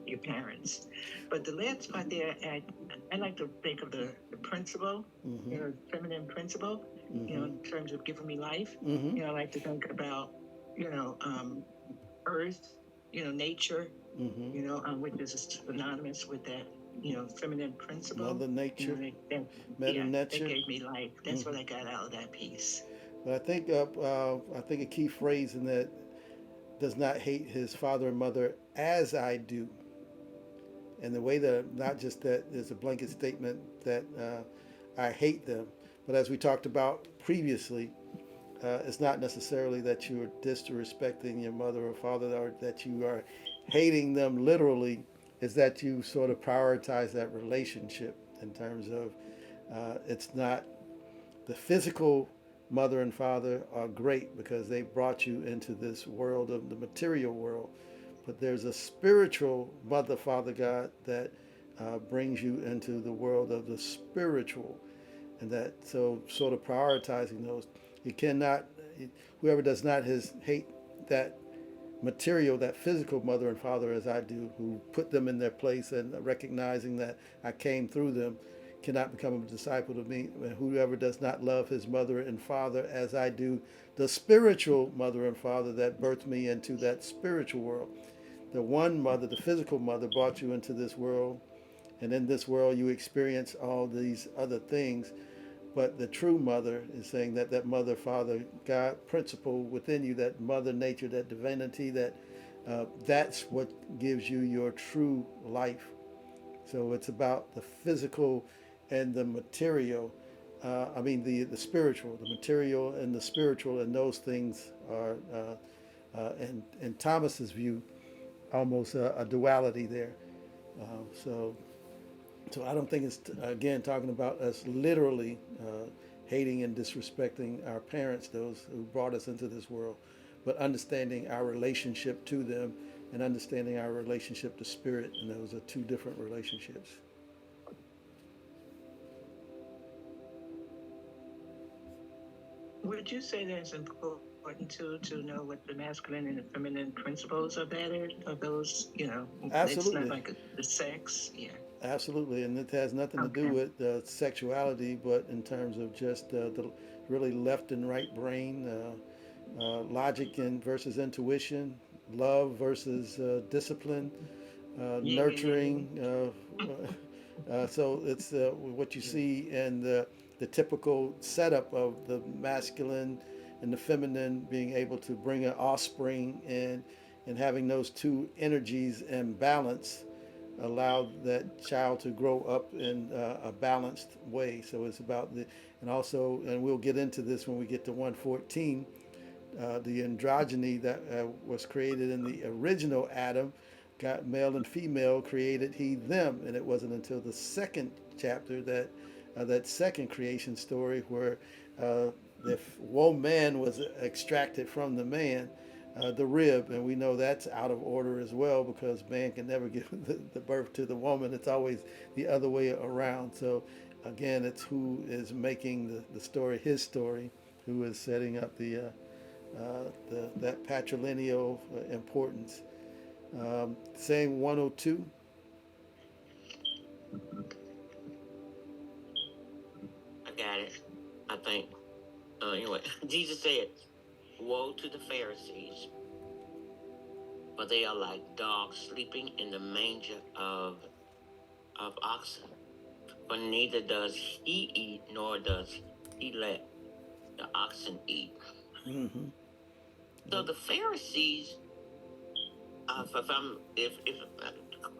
your parents. But the last part there, I like to think of the principle, you know, feminine principle, you know, in terms of giving me life. You know, I like to think about, you know, earth, you know, nature, you know, which is synonymous with that, you know, feminine principle. Mother Nature, you know, Mother that Nature. gave me life. That's what I got out of that piece. But I think a key phrase in that does not hate his father and mother as I do. And the way that, not just that there's a blanket statement that I hate them, but as we talked about previously, it's not necessarily that you are disrespecting your mother or father or that you are hating them literally. Is that you sort of prioritize that relationship in terms of it's not the physical mother and father are great because they brought you into this world of the material world, but there's a spiritual mother, father, God that brings you into the world of the spiritual, and that so sort of prioritizing those. You cannot, whoever does not hate that material, that physical mother and father as I do, who put them in their place and recognizing that I came through them, cannot become a disciple of me. And whoever does not love his mother and father as I do, the spiritual mother and father that birthed me into that spiritual world. The one mother, the physical mother, brought you into this world, and in this world you experience all these other things. But the true mother is saying that that mother, father, God principle within you, that mother nature, that divinity, that's what gives you your true life. So it's about the physical and the material. The spiritual, the material and the spiritual, and those things are, in Thomas's view, almost a duality there. So so I don't think it's again talking about us literally hating and disrespecting our parents, those who brought us into this world, but understanding our relationship to them and understanding our relationship to spirit, and those are two different relationships. Would you say that it's important to know what the masculine and the feminine principles of that is, of those, you know, it's not Absolutely. like the sex, yeah. Absolutely, and it has nothing to do Okay. with sexuality, but in terms of just the really left and right brain, logic and versus intuition, love versus discipline, Yin and yang. nurturing. So it's what you see in the typical setup of the masculine and the feminine being able to bring an offspring and having those two energies in balance allow that child to grow up in a balanced way. So it's about and also, and we'll get into this when we get to 114, the androgyny that was created in the original Adam, got male and female, created he them, and it wasn't until the second chapter that that second creation story where the woman was extracted from the man, the rib, and we know that's out of order as well because man can never give the birth to the woman. It's always the other way around. So again, it's who is making the story his story, who is setting up that patrilineal importance. Same 102. I got it. I think. Anyway, Jesus said, "Woe to the Pharisees, for they are like dogs sleeping in the manger of of oxen, for neither does he eat nor does he let the oxen eat. Mm-hmm. So the Pharisees, if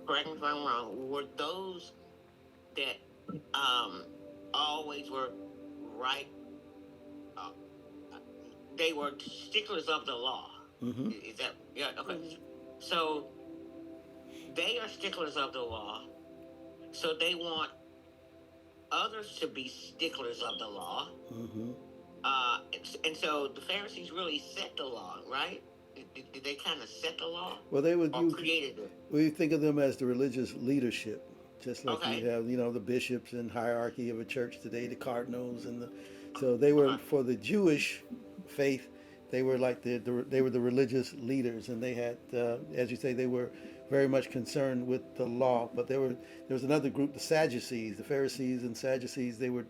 correct me if I'm wrong, were those that always were right. Uh, they were sticklers of the law. Mm-hmm. Is that yeah? Okay. Mhm. So they are sticklers of the law. So they want others to be sticklers of the law. Mm-hmm. And so the Pharisees really set the law, right? Did they kind of set the law Well, they would or you created it? we think of them as the religious leadership, just like you Okay. have the bishops and hierarchy of a church today, the cardinals and the so they were Okay. for the Jewish faith. They were like they were the religious leaders, and they had, as you say, they were very much concerned with the law. But there was another group, the Sadducees, the Pharisees and Sadducees. They were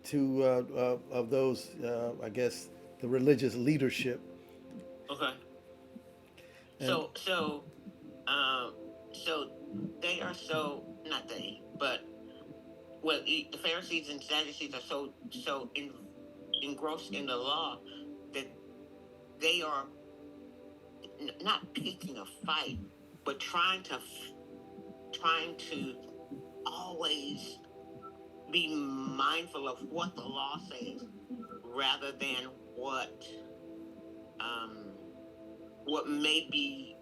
two of those, I guess, the religious leadership. Okay. And So um so they are so not they, but well the Pharisees and Sadducees are so engrossed in the law that they are not picking a fight, but trying to always be mindful of what the law says rather than um, what may be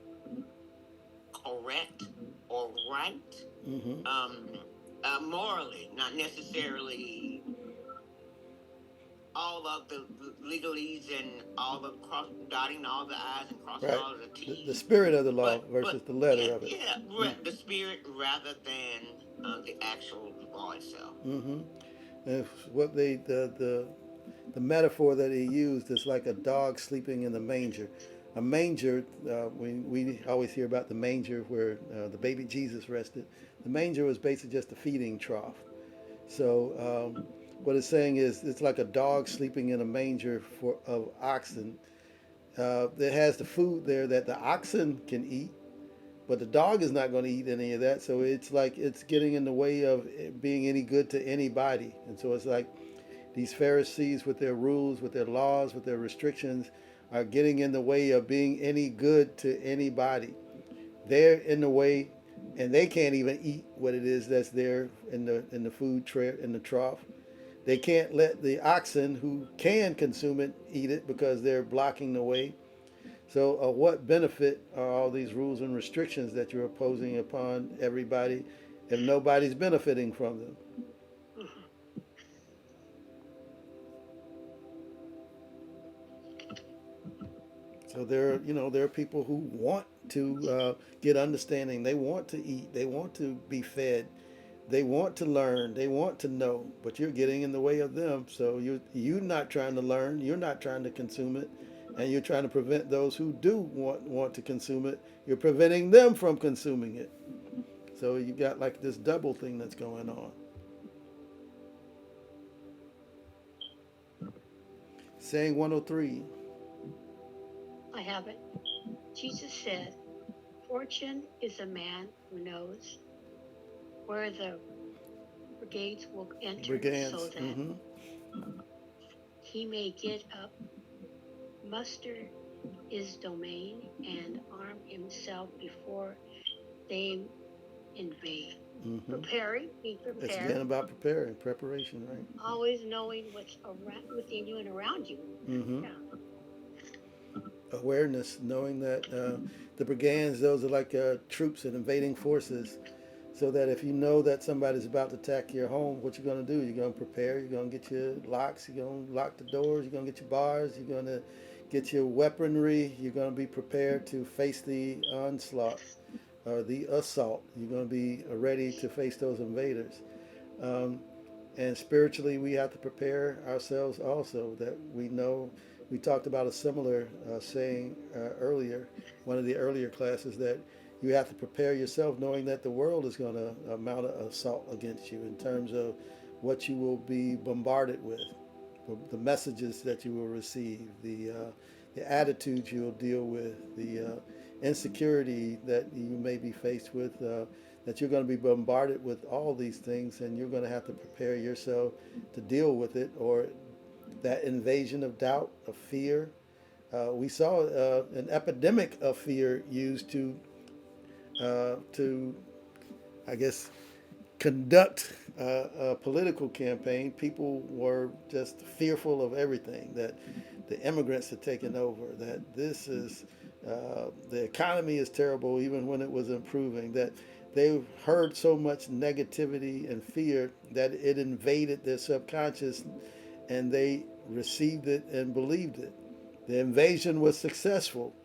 correct or right mm-hmm. um, morally, not necessarily all of the legalese and all the dotting all the i's and crossing Right, all of the the t's, spirit of the law but versus the yeah, letter of it. yeah, Mm. the spirit rather than the actual law itself. Mm-hmm. And what the metaphor that he used is like a dog sleeping in the manger. A manger, we always hear about the manger where the baby Jesus rested. The manger was basically just a feeding trough. So what it's saying is it's like a dog sleeping in a manger for of oxen. That has the food there that the oxen can eat, but the dog is not going to eat any of that. So it's like it's getting in the way of being any good to anybody. And so it's like these Pharisees with their rules, with their laws, with their restrictions are getting in the way of being any good to anybody. They're in the way, and they can't even eat what it is that's there in the food tray in the trough. They can't let the oxen who can consume it eat it because they're blocking the way. So, what benefit are all these rules and restrictions that you're imposing upon everybody if nobody's benefiting from them? Mhm. So there are people who want to get understanding. They want to eat. They want to be fed. They want to learn. They want to know. But you're getting in the way of them. So you're not trying to learn. You're not trying to consume it, and you're trying to prevent those who do want to consume it. You're preventing them from consuming it. So you got like this double thing that's going on. Saying 103. I have it. Jesus said, "Fortune is a man who knows where the brigades will enter so Brigands. that Mm-hmm. he may get up, muster his domain, and arm himself before they invade." Mm-hmm. Preparing, be It's prepared, again about preparing, preparation, right? always knowing what's around, within you and around you. Mm-hmm. Yeah. Awareness, knowing that the brigands, those are like troops and invading forces. So that if you know that somebody's about to attack your home, what you're going to do? You're going to prepare. You're going to get your locks. You're going to lock the doors. You're going to get your bars. You're going to get your weaponry. You're going to be prepared to face the onslaught or the assault. You're going to be ready to face those invaders. Um, and spiritually, we have to prepare ourselves also. That we know. We talked about a similar saying earlier, one of the earlier classes, that you have to prepare yourself knowing that the world is going to mount an assault against you in terms of what you will be bombarded with, the messages that you will receive, the attitudes you'll deal with, insecurity that you may be faced with, that you're going to be bombarded with all these things, and you're going to have to prepare yourself to deal with it, or that invasion of doubt, of fear. We saw an epidemic of fear used to, I guess, conduct a political campaign. People were just fearful of everything, that the immigrants had taken over, that this is, the economy is terrible even when it was improving, that they heard so much negativity and fear that it invaded their subconscious, and they received it and believed it. The invasion was successful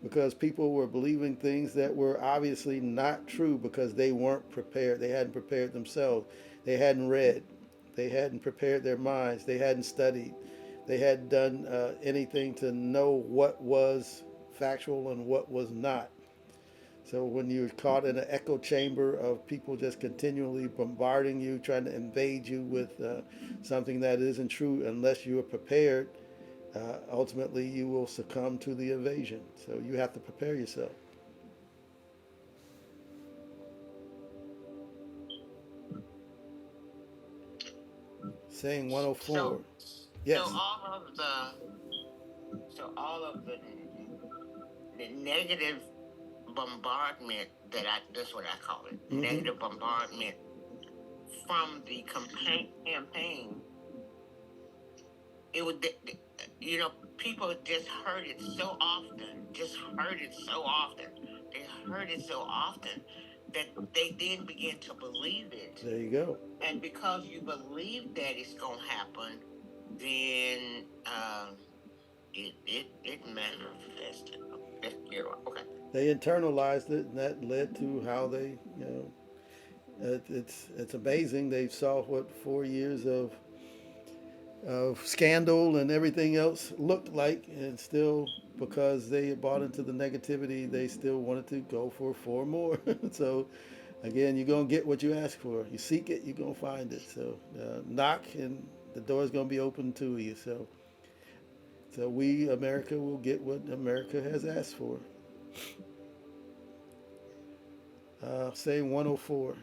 because people were believing things that were obviously not true, because they weren't prepared. They hadn't prepared themselves. They hadn't read. They hadn't prepared their minds. They hadn't studied. They hadn't done anything to know what was factual and what was not. So when you're caught in an echo chamber of people just continually bombarding you, trying to invade you with something that isn't true, unless you are prepared, ultimately you will succumb to the invasion. So you have to prepare yourself. Saying 104. So, so Yes. all of the negative bombardment that that's what I call it, Mm-hmm. negative bombardment from the campaign. It would, people just heard it so often, They heard it so often that they then begin to believe it. There you go. And because you believe that it's going to happen, then it manifested. Okay. They internalized it, and that led to how they, it's amazing. They saw what 4 years of scandal and everything else looked like, and still, because they had bought into the negativity, they still wanted to go for 4 more. So again, you're gonna get what you ask for. You seek it, you're gonna find it. So knock, and the door's gonna be open to you. So we, America, will get what America has asked for. Saying 104.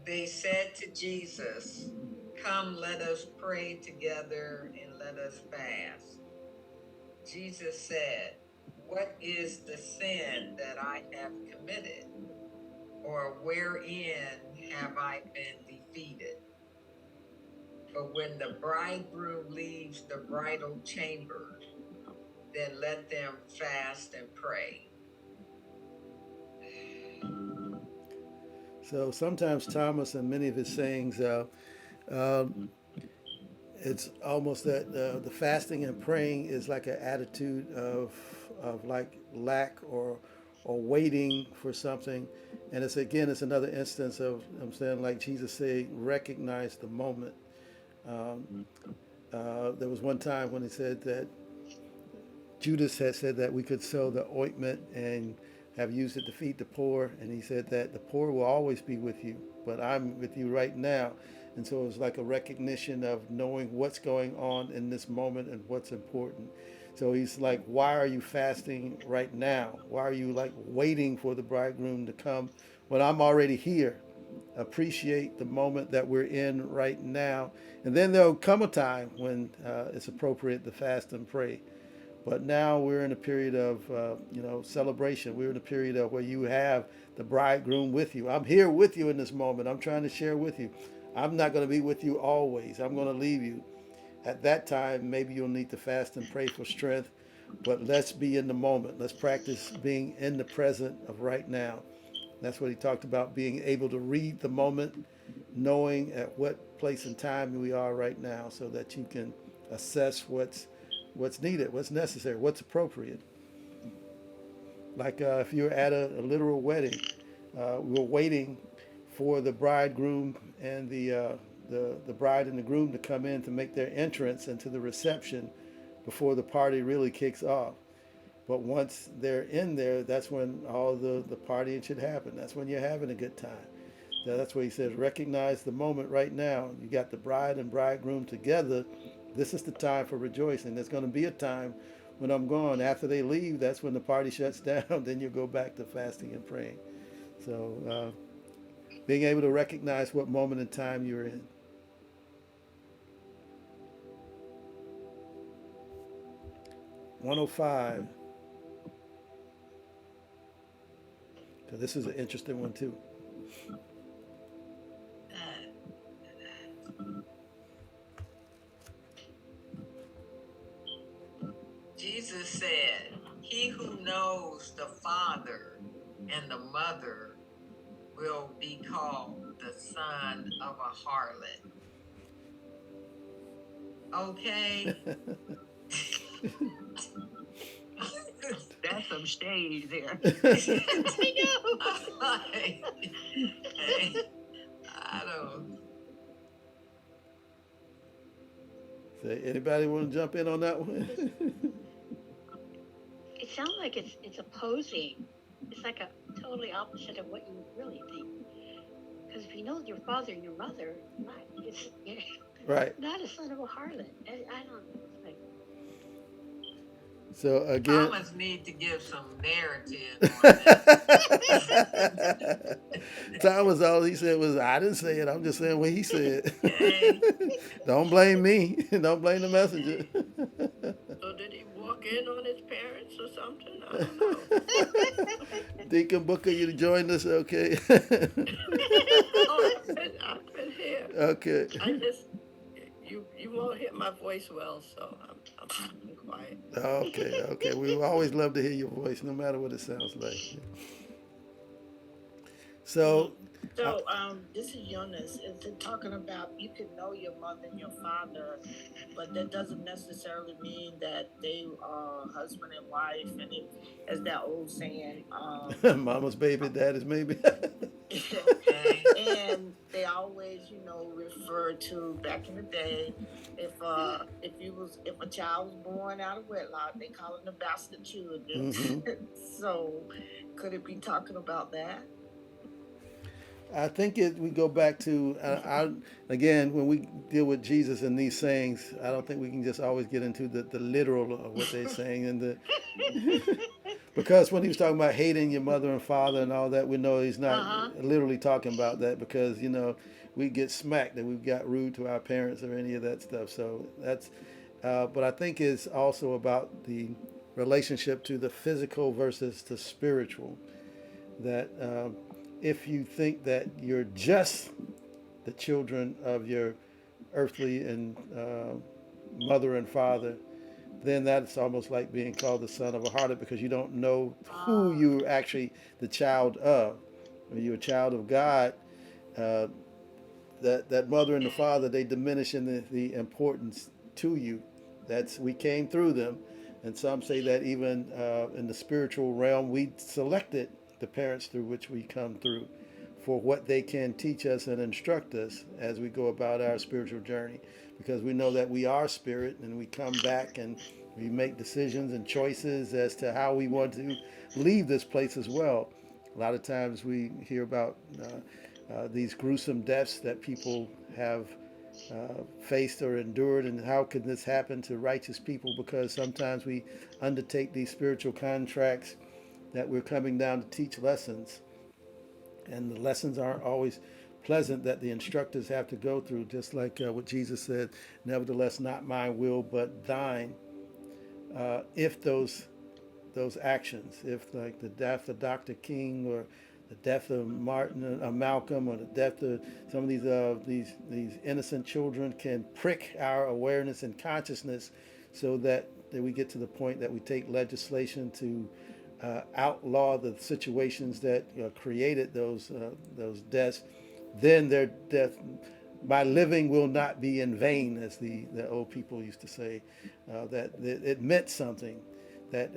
They said to Jesus, "Come, let us pray together and let us fast." Jesus said, "What is the sin that I have committed? Or wherein have I been defeated? But when the bridegroom leaves the bridal chamber, then let them fast and pray." So sometimes Thomas, and many of his sayings, um, it's almost that the fasting and praying is like an attitude of like lack, or waiting for something. And it's, again, it's another instance of, I'm saying, like Jesus said, recognize the moment. Um, there was one time when he said that Judas had said that we could sell the ointment and have used it to feed the poor, and he said that the poor will always be with you, but I'm with you right now. And so it was like a recognition of knowing what's going on in this moment and what's important. So he's like, why are you fasting right now? Why are you like waiting for the bridegroom to come when I'm already here? Appreciate the moment that we're in right now. And then there'll come a time when it's appropriate to fast and pray. But now we're in a period of, celebration. We're in a period of where you have the bridegroom with you. I'm here with you in this moment. I'm trying to share with you. I'm not going to be with you always. I'm going to leave you. At that time, maybe you'll need to fast and pray for strength. But let's be in the moment. Let's practice being in the present of right now. That's what he talked about, being able to read the moment, knowing at what place and time we are right now, so that you can assess what's needed, what's necessary, what's appropriate. Like if you're at a literal wedding, we're waiting for the bridegroom and the bride and the groom to come in to make their entrance into the reception before the party really kicks off. But once they're in there, that's when all the partying should happen. That's when you're having a good time. That's what he says, recognize the moment right now. You got the bride and bridegroom together, This is the time for rejoicing. There's going to be a time when I'm gone. After they leave, that's when the party shuts down. Then you go back to fasting and praying. So being able to recognize what moment in time you're in. 105. So this is an interesting one too. Jesus said, "He who knows the father and the mother will be called the son of a harlot." Okay. That's some shade there. I know. I don't. So anybody want to jump in on that one? It sounds like it's opposing. It's like a totally opposite of what you really think. Because if you know your father and your mother, right, you're Right. not a son of a harlot. I don't know. It's like, So again, Thomas need to give some narrative on that. Thomas, all he said was, "I didn't say it. I'm just saying what he said." Okay. Don't blame me. Don't blame the messenger. So did he walk in on his parents or something? I don't know. Deacon Booker, you joined us, okay? Oh, I've been here. Okay. I just you won't hear my voice well, so I'm quiet. Okay. We always love to hear your voice, no matter what it sounds like. So, So, this is Jonas. Is it talking about you can know your mother and your father, but that doesn't necessarily mean that they are husband and wife, and it, as that old saying, mama's baby, daddy's maybe. Okay. and they always, refer to back in the day, if a child was born out of wedlock, they call them the bastard children. So, could it be talking about that? I think we go back to again, when we deal with Jesus and these sayings, I don't think we can just always get into the literal of what they're saying and because when he was talking about hating your mother and father and all that, we know he's not literally talking about that, because we get smacked that we've got rude to our parents or any of that stuff. So that's but I think it's also about the relationship to the physical versus the spiritual. That if you think that you're just the children of your earthly and mother and father, then that's almost like being called the son of a harlot, because you don't know who you're actually the child of. When you're a child of God, uh, that mother and the father, they diminish in the importance to you. We came through them, and some say that even in the spiritual realm, we selected the parents through which we come through for what they can teach us and instruct us as we go about our spiritual journey, because we know that we are spirit and we come back and we make decisions and choices as to how we want to leave this place as well. A lot of times we hear about these gruesome deaths that people have faced or endured, and how can this happen to righteous people? Because sometimes we undertake these spiritual contracts that we're coming down to teach lessons, and the lessons aren't always pleasant that the instructors have to go through, just like what Jesus said, "Nevertheless, not my will, but thine." If those actions, if like the death of Dr. King, or the death of Malcolm, or the death of some of these innocent children, can prick our awareness and consciousness, so that we get to the point that we take legislation to outlaw the situations that created those deaths, then their death, my living will not be in vain, as the old people used to say. That it meant something. That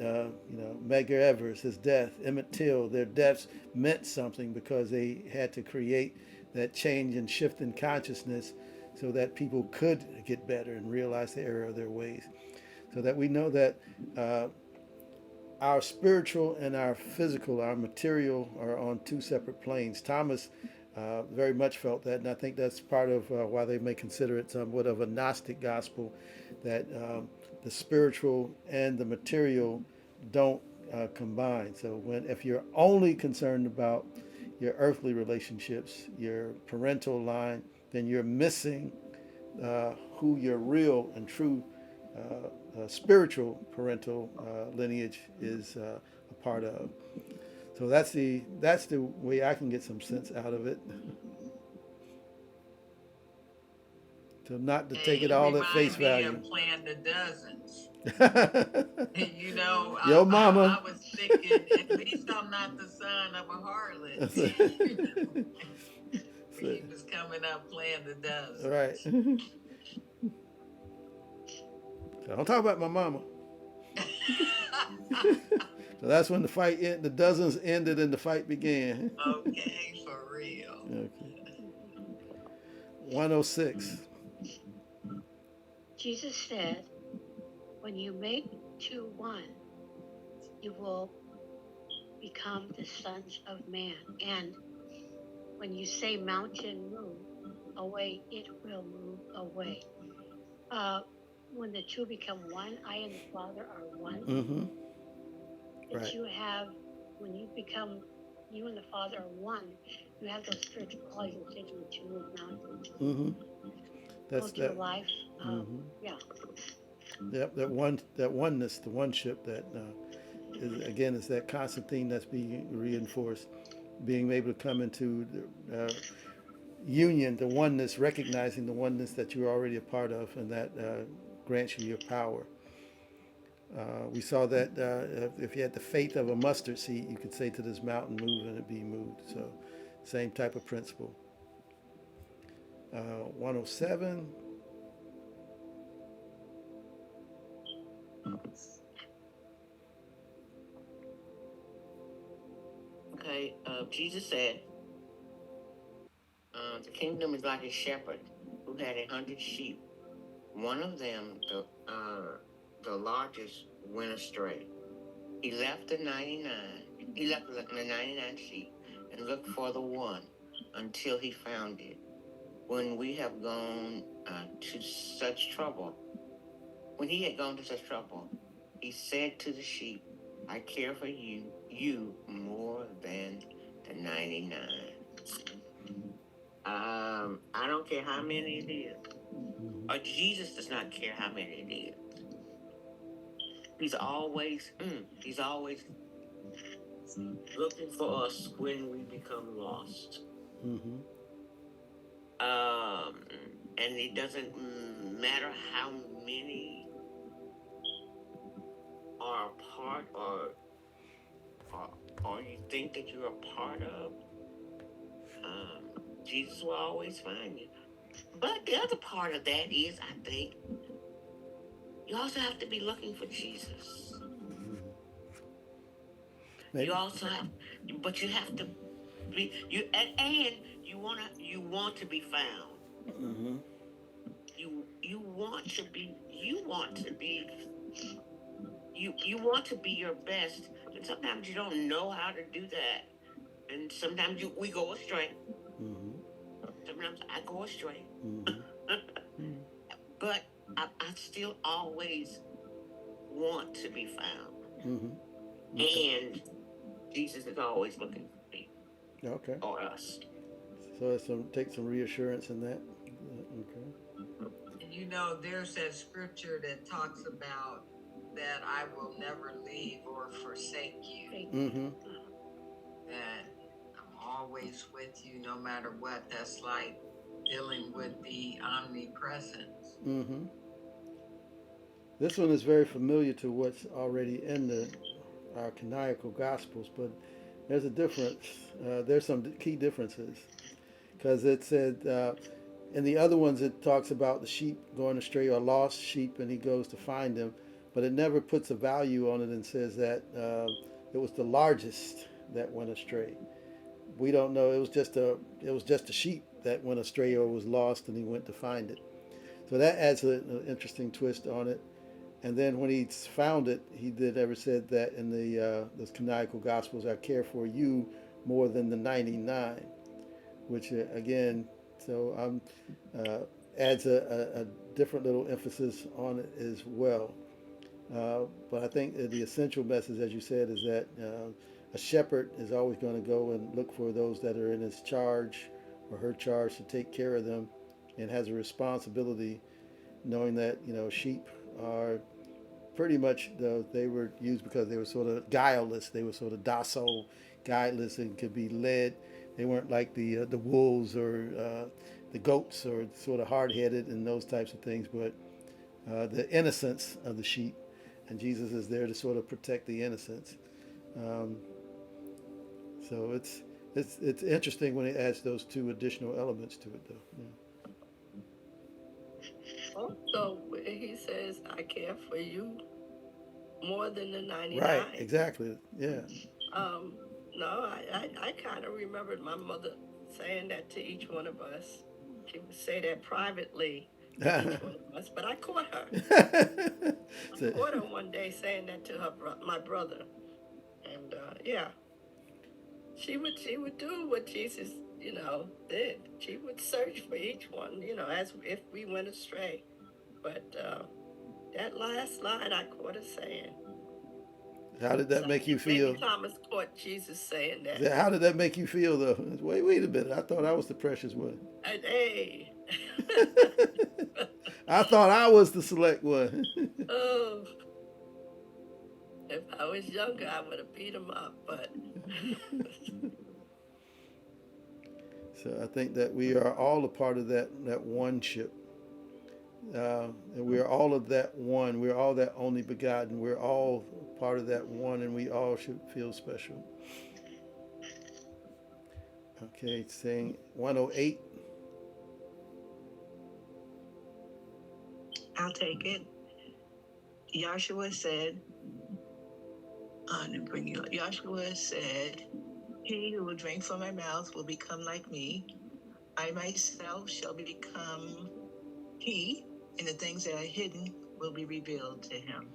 Medgar Evers, his death, Emmett Till, their deaths meant something, because they had to create that change and shift in consciousness, so that people could get better and realize the error of their ways. So that we know that our spiritual and our physical, our material, are on two separate planes. Thomas very much felt that, and I think that's part of why they may consider it somewhat of a Gnostic gospel, that the spiritual and the material don't combine. So if you're only concerned about your earthly relationships, your parental line, then you're missing who your real and true spiritual parental lineage is a part of. So that's the way I can get some sense out of it. So not to take it all at face value. Playing the dozens. You know, Yo, mama. I was thinking, at least I'm not the son of a harlot. He was coming up playing the dozens. Right. So don't talk about my mama. So that's when the dozens ended and the fight began. Okay, for real. Okay. 106. Jesus said, when you make two one, you will become the sons of man. And when you say mountain move away, it will move away. When the two become one, I and the Father are one. Mm-hmm. That Right. you have, when you and the Father are one, you have those spiritual qualities that you to move mountains. Mm-hmm. That's go through life. Yeah. Yep, that oneness, the oneship that is that constant thing that's being reinforced, being able to come into the union, the oneness, recognizing the oneness that you're already a part of, and that grants you your power. We saw that if you had the faith of a mustard seed, you could say to this mountain, move, and it be moved. So, same type of principle. 107. Okay, Jesus said, the kingdom is like a shepherd who had 100 sheep. One of them, the largest, went astray. He left the 99. He left the 99 sheep and looked for the one until he found it. When we have gone to such trouble, when he had gone to such trouble, he said to the sheep, I care for you more than the 99. I don't care how many it is. Or Jesus does not care how many it is. He's always looking for us when we become lost. Mm-hmm. And it doesn't matter how many are a part or you think that you're a part of. Jesus will always find you. But the other part of that is, I think, you also have to be looking for Jesus. Maybe. You also have, but you have to be and you want to be found. Mm-hmm. You want to be you want to be your best, and sometimes you don't know how to do that, and sometimes we go astray. Mm-hmm. Sometimes I go astray. Mm-hmm. But I still always want to be found. Mm-hmm. Okay. And Jesus is always looking for me. Okay. Or us. So take some reassurance in that. Okay. And you know, there's that scripture that talks about that I will never leave or forsake you. Mm-hmm. That I'm always with you no matter what. That's like dealing with the omnipresence. Mm-hmm. This one is very familiar to what's already in our canonical gospels, but there's a difference. There's some key differences, because it said in the other ones it talks about the sheep going astray or lost sheep, and he goes to find them, but it never puts a value on it and says that it was the largest that went astray. We don't know. It was just a sheep that went astray or was lost, and he went to find it. So that adds an interesting twist on it. And then when he found it, he did ever said that in those canonical gospels, I care for you more than the 99. which again, so adds a different little emphasis on it as well. But I think the essential message, as you said, is that a shepherd is always going to go and look for those that are in his charge or her charge to take care of them, and has a responsibility, knowing that sheep are pretty much they were used because they were sort of guileless. They were sort of docile, guileless, and could be led. They weren't like the wolves or the goats, or sort of hard headed and those types of things, but the innocence of the sheep, and Jesus is there to sort of protect the innocence. Um, so it's interesting when it adds those two additional elements to it, though. Also, where he says, I care for you more than the 99. Right, exactly. Yeah. Um, no, I kind of remembered my mother saying that to each one of us. She would say that privately to each one of us, but I caught her. I caught her one day saying that to my brother, and yeah, she would do what Jesus, did. She would search for each one, as if we went astray. But that last line I caught her saying. How did that make you feel? Maybe Thomas caught Jesus saying that. How did that make you feel, though? Wait a minute. I thought I was the precious one. Hey. I thought I was the select one. Oh, if I was younger, I would have beat him up, but. So I think that we are all a part of that one ship. And we are all of that one. We're all that only begotten. We're all part of that one, and we all should feel special. Okay, saying 108. I'll take it. Joshua said, Joshua said, he who will drink from my mouth will become like me. I myself shall become he, and the things that are hidden will be revealed to him.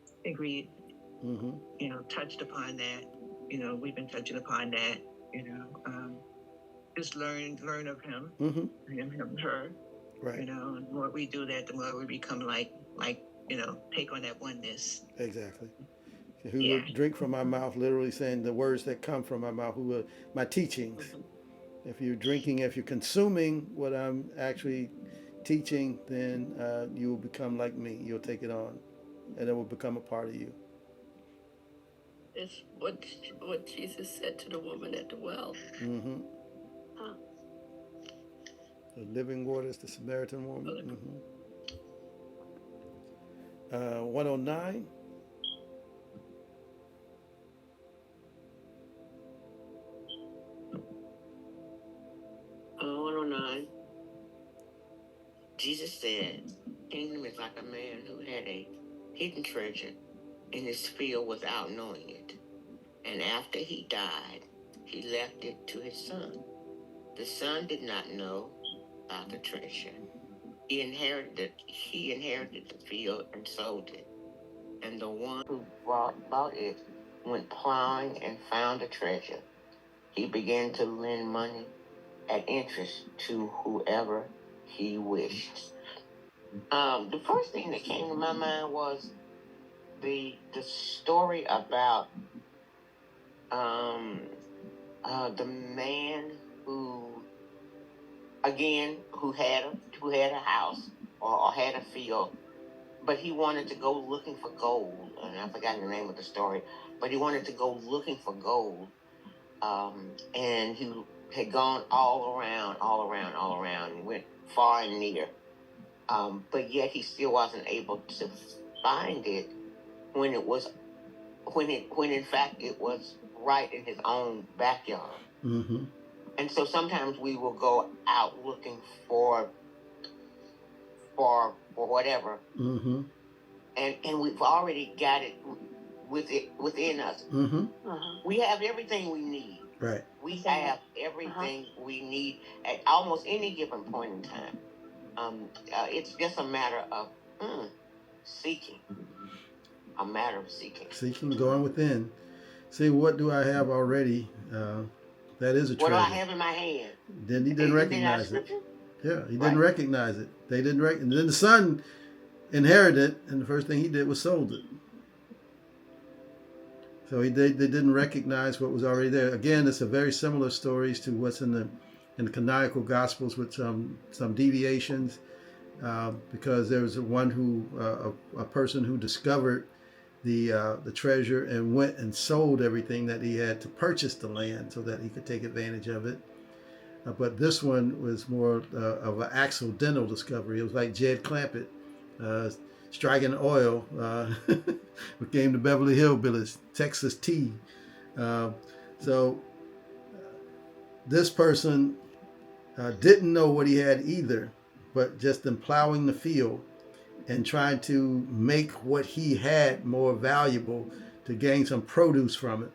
I think we, touched upon that. We've been touching upon that. Just learn of him, him, her. Right. And the more we do that, the more we become like, take on that oneness. Exactly. Who will drink from my mouth, literally saying the words that come from my mouth, who will, my teachings. If you're drinking, if you're consuming what I'm actually teaching, then you will become like me. You'll take it on, and it will become a part of you. It's what Jesus said to the woman at the well. The living waters, the Samaritan woman. 109. Jesus said, kingdom is like a man who had a hidden treasure in his field without knowing it. And after he died, he left it to his son. The son did not know about the treasure. He inherited the field and sold it. And the one who bought it went plowing and found the treasure. He began to lend money at interest to whoever he wished. The first thing that came to my mind was the story about the man who had a house or had a field, but he wanted to go looking for gold, and I forgot the name of the story, but he wanted to go looking for gold, and he had gone all around, and went far and near, but yet he still wasn't able to find it when in fact it was right in his own backyard. And so sometimes we will go out looking for whatever, and we've already got it within us. We have everything we need. Right. We have everything we need at almost any given point in time. It's just a matter of seeking. A matter of seeking. Seeking, going within. See, what do I have already That is a What treasure. do I have in my hand? Then he didn't recognize it. Scripture? Yeah, he Right. didn't recognize it. They didn't recognize. And then the son inherited it, and the first thing he did was sold it. So they didn't recognize what was already there. Again, it's a very similar stories to what's in the canonical gospels with some deviations, because there was one who a person who discovered the treasure and went and sold everything that he had to purchase the land so that he could take advantage of it. But this one was more of an accidental discovery. It was like Jed Clampett striking oil, became the Beverly Hillbillies, Texas tea. So this person didn't know what he had either, but just in plowing the field and trying to make what he had more valuable to gain some produce from it.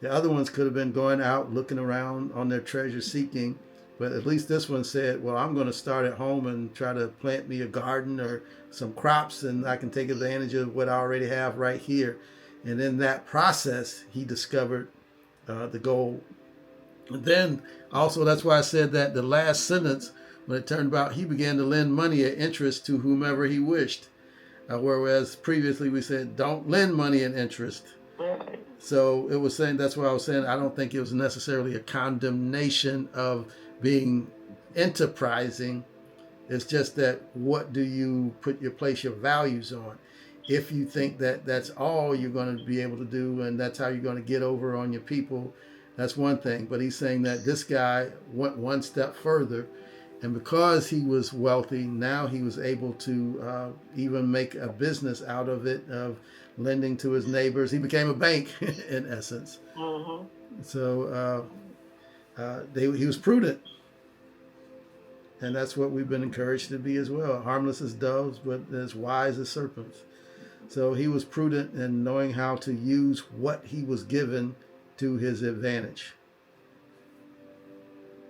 The other ones could have been going out looking around on their treasure seeking, but at least this one said, well, I'm going to start at home and try to plant me a garden or some crops, and I can take advantage of what I already have right here. And in that process, he discovered the gold. And then also, that's why I said that the last sentence, when it turned about, he began to lend money at interest to whomever he wished. Whereas previously we said, don't lend money at interest. Right. So it was saying, that's why I was saying, I don't think it was necessarily a condemnation of being enterprising. It's just that what do you place your values on? If you think that that's all you're going to be able to do and that's how you're going to get over on your people, that's one thing. But he's saying that this guy went one step further, and because he was wealthy, now he was able to even make a business out of it, of lending to his neighbors. He became a bank in essence. Mm-hmm. So he was prudent. And that's what we've been encouraged to be as well. Harmless as doves, but as wise as serpents. So he was prudent in knowing how to use what he was given to his advantage.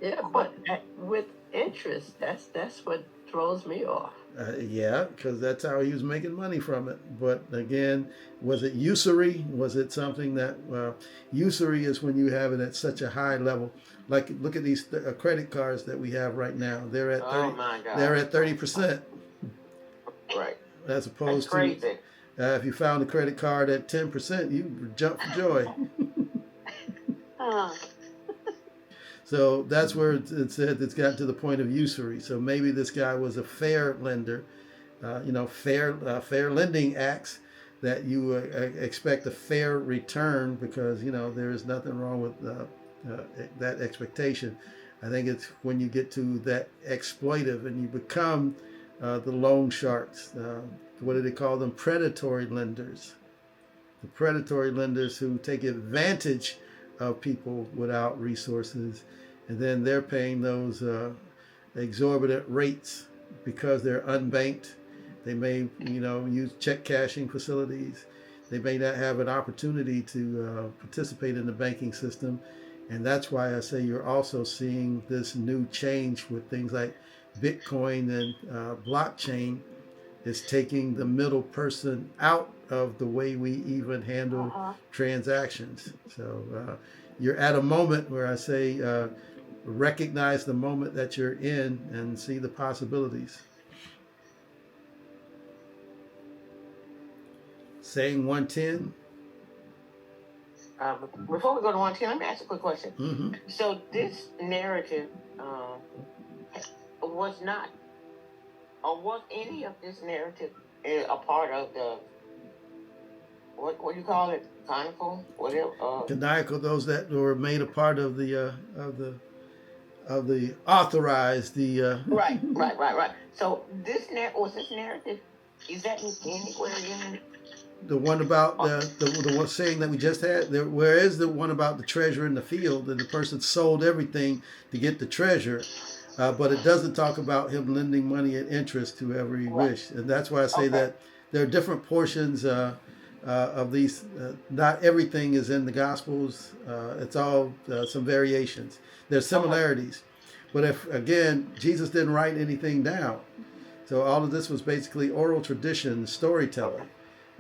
Yeah, but with interest, that's what throws me off. Yeah, because that's how he was making money from it. But again, was it usury? Was it something that usury is when you have it at such a high level? Like, look at these credit cards that we have right now. They're at 30. Oh my God. They're at 30%. Right. As opposed That's crazy. to if you found a credit card at 10%, you would jump for joy. So that's where it said it's gotten to the point of usury. So maybe this guy was a fair lender, fair lending acts that you expect a fair return because, there is nothing wrong with that expectation. I think it's when you get to that exploitive and you become the loan sharks. What do they call them? Predatory lenders. The predatory lenders who take advantage of people without resources, and then they're paying those exorbitant rates because they're unbanked. They may, use check cashing facilities. They may not have an opportunity to participate in the banking system, and that's why I say you're also seeing this new change with things like Bitcoin and blockchain. Is taking the middle person out of the way we even handle transactions. So you're at a moment where I say recognize the moment that you're in and see the possibilities. Saying 110. Before we go to 110, let me ask a quick question. Mm-hmm. So this narrative was not, or was any of this narrative a part of the, what do you call it, canonical, whatever? Canonical, those that were made a part of the authorized Right. So this narrative, is that anywhere in? The one about the one saying that we just had, where is the one about the treasure in the field and the person sold everything to get the treasure, but it doesn't talk about him lending money at interest to whoever he wished. And that's why I say that there are different portions of these. Not everything is in the Gospels. It's all some variations. There's similarities. But if, again, Jesus didn't write anything down. So all of this was basically oral tradition, storytelling.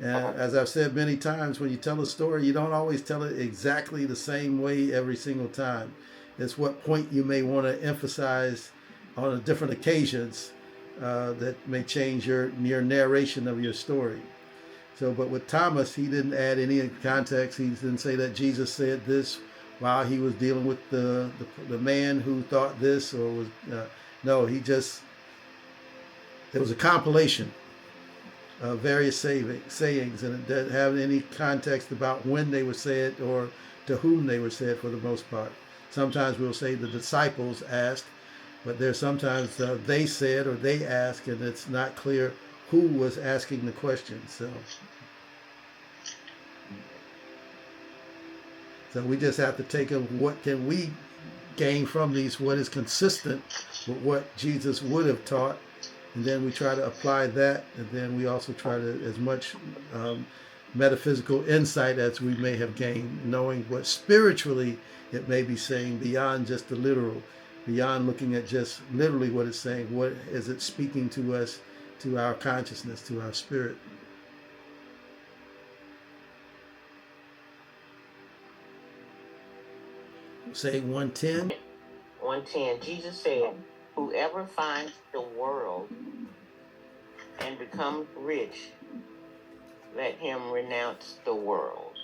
And as I've said many times, when you tell a story, you don't always tell it exactly the same way every single time. It's what point you may want to emphasize on different occasions that may change your narration of your story. So, but with Thomas, he didn't add any context. He didn't say that Jesus said this while he was dealing with the man who thought this or was. No, he just, it was a compilation of various sayings, and it didn't have any context about when they were said or to whom they were said for the most part. Sometimes we'll say the disciples asked, but there's sometimes they said or they asked, and it's not clear who was asking the question. So we just have to take a, what can we gain from these, what is consistent with what Jesus would have taught, and then we try to apply that, and then we also try to, as much metaphysical insight as we may have gained, knowing what spiritually it may be saying beyond just the literal, beyond looking at just literally what it's saying. What is it speaking to us, to our consciousness, to our spirit? Say 110. 110. Jesus said, "Whoever finds the world and becomes rich, let him renounce the world."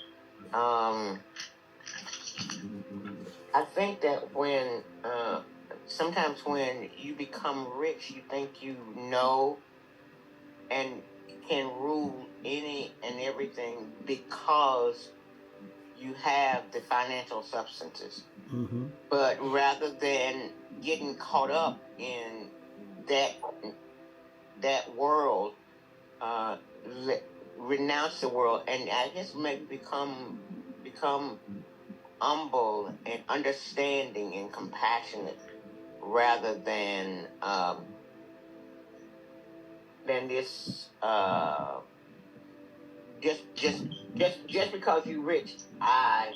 I think that when sometimes when you become rich, you think you know and can rule any and everything because you have the financial substances. Mm-hmm. But rather than getting caught up in that world, renounce the world, and I guess maybe become humble and understanding and compassionate, rather than this just because you're rich, I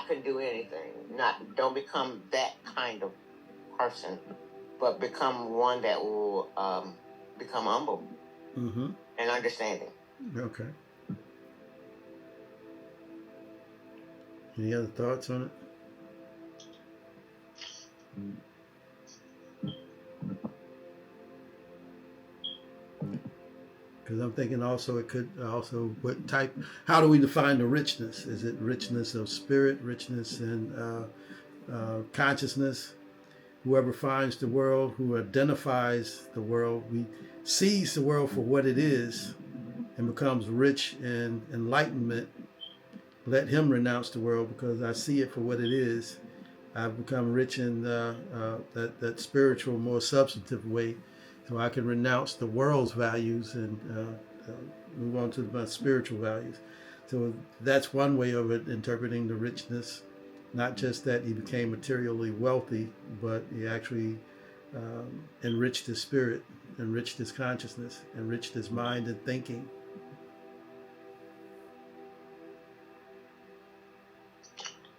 can do anything. Don't become that kind of person, but become one that will become humble Mm-hmm. and understanding. Okay. Any other thoughts on it? Because I'm thinking also it could also, what type, how do we define the richness? Is it richness of spirit, richness in consciousness? Whoever finds the world, who identifies the world, sees the world for what it is and becomes rich in enlightenment, let him renounce the world because I see it for what it is. I've become rich in that spiritual, more substantive way, so I can renounce the world's values and move on to my spiritual values. So that's one way of it, interpreting the richness. Not just that he became materially wealthy, but he actually enriched his spirit, enriched his consciousness, enriched his mind and thinking.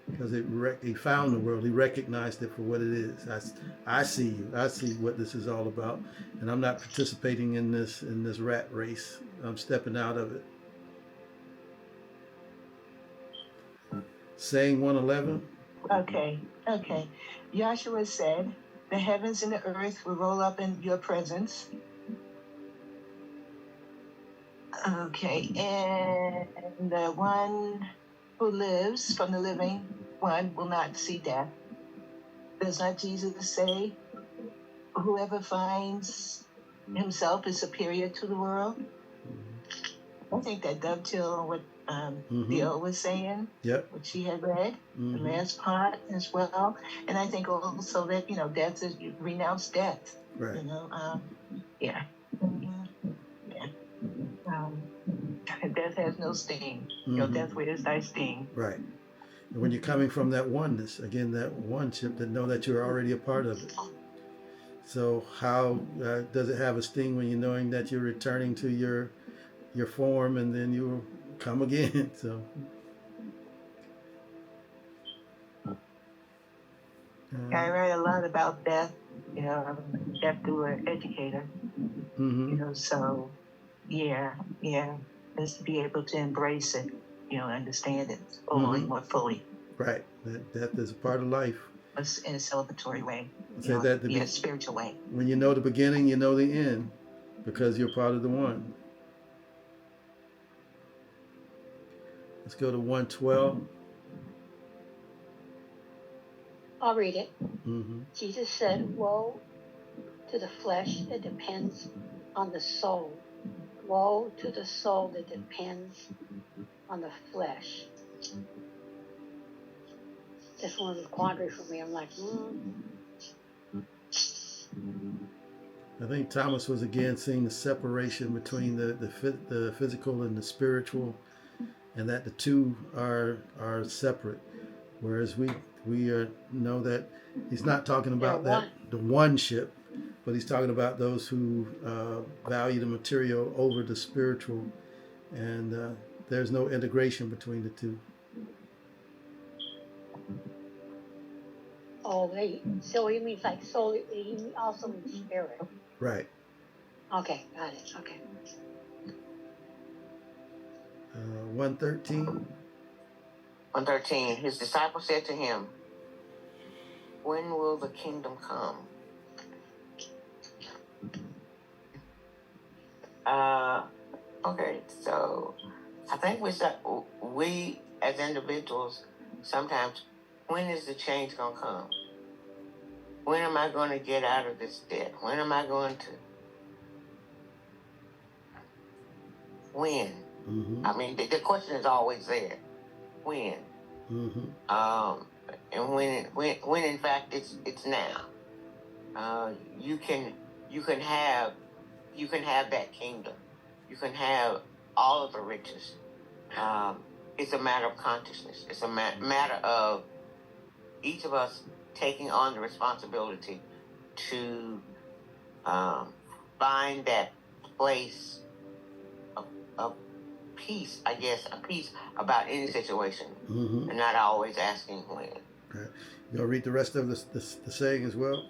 Because he found the world, he recognized it for what it is. I see you. I see what this is all about, and I'm not participating in this rat race. I'm stepping out of it. Saying 111. Okay. Joshua said, "The heavens and the earth will roll up in your presence." Okay, and the one who lives from the living one will not see death. Does not Jesus say, "Whoever finds himself is superior to the world"? I think that dovetails on what Bill was saying. Yep. What she had read, the last part as well. And I think also that, death is, you renounce death. Right. Yeah. Death has no sting. Death, where is thy sting? Right. And when you're coming from that oneness, again, that one-ship, that know that you're already a part of it. So how does it have a sting when you're knowing that you're returning to your form and then you will come again? So I read a lot about death, death through an educator. So yeah, just to be able to embrace it, understand it more fully. Right. That death is a part of life. in a celebratory way. Say that in a spiritual way. When you know the beginning, you know the end, because you're part of the one. Let's go to 112. I'll read it. Mm-hmm. Jesus said, "Woe to the flesh that depends on the soul. Woe to the soul that depends on the flesh." This one was a quandary for me. I'm like, I think Thomas was again seeing the separation between the physical and the spiritual, and that the two are separate. Whereas we know that he's not talking about the one-ship, but he's talking about those who value the material over the spiritual, and there's no integration between the two. oh, so he means like soul. He also means spirit. Right. Okay, got it. Okay. 113. 113. His disciples said to him, "When will the kingdom come?" Okay, so I think we as individuals sometimes, when is the change going to come? When am I going to get out of this debt? When am I going to? When? Mm-hmm. I mean, the question is always there. When? Mm-hmm. And when in fact it's now. You can have that kingdom. You can have all of the riches. It's a matter of consciousness. It's a matter of each of us taking on the responsibility to find that place of peace, I guess, a peace about any situation, and not always asking when. Right. You gonna read the rest of the saying as well?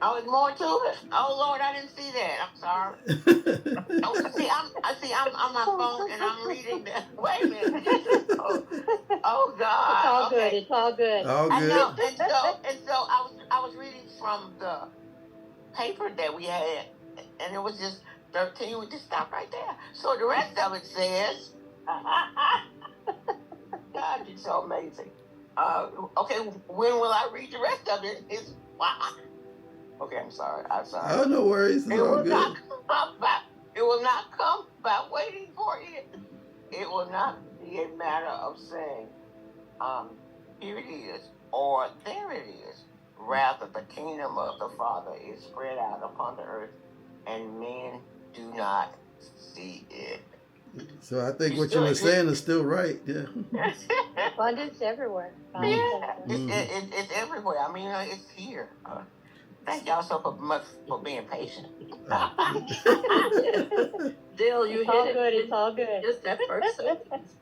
Oh, there's more to it. Oh Lord, I didn't see that. I'm sorry. I'm on my phone and I'm reading that. Wait a minute. Oh God. It's all good. It's all good. All good. I know. And so I was reading from the paper that we had, and it was just 13. We just stopped right there. So the rest of it says, God, you're so amazing. Okay, when will I read the rest of it? Wow. Okay, I'm sorry. Oh, no worries. It's all good. It will not come by waiting for it. It will not be a matter of saying, here it is, or there it is. Rather, the kingdom of the Father is spread out upon the earth, and men do not see it. So I think what you were saying is still right. Yeah. Abundance everywhere. Yeah, it's everywhere. I mean, it's here. Thank y'all so much for being patient. Dill, you it's all good. It's all good. Just that first sentence.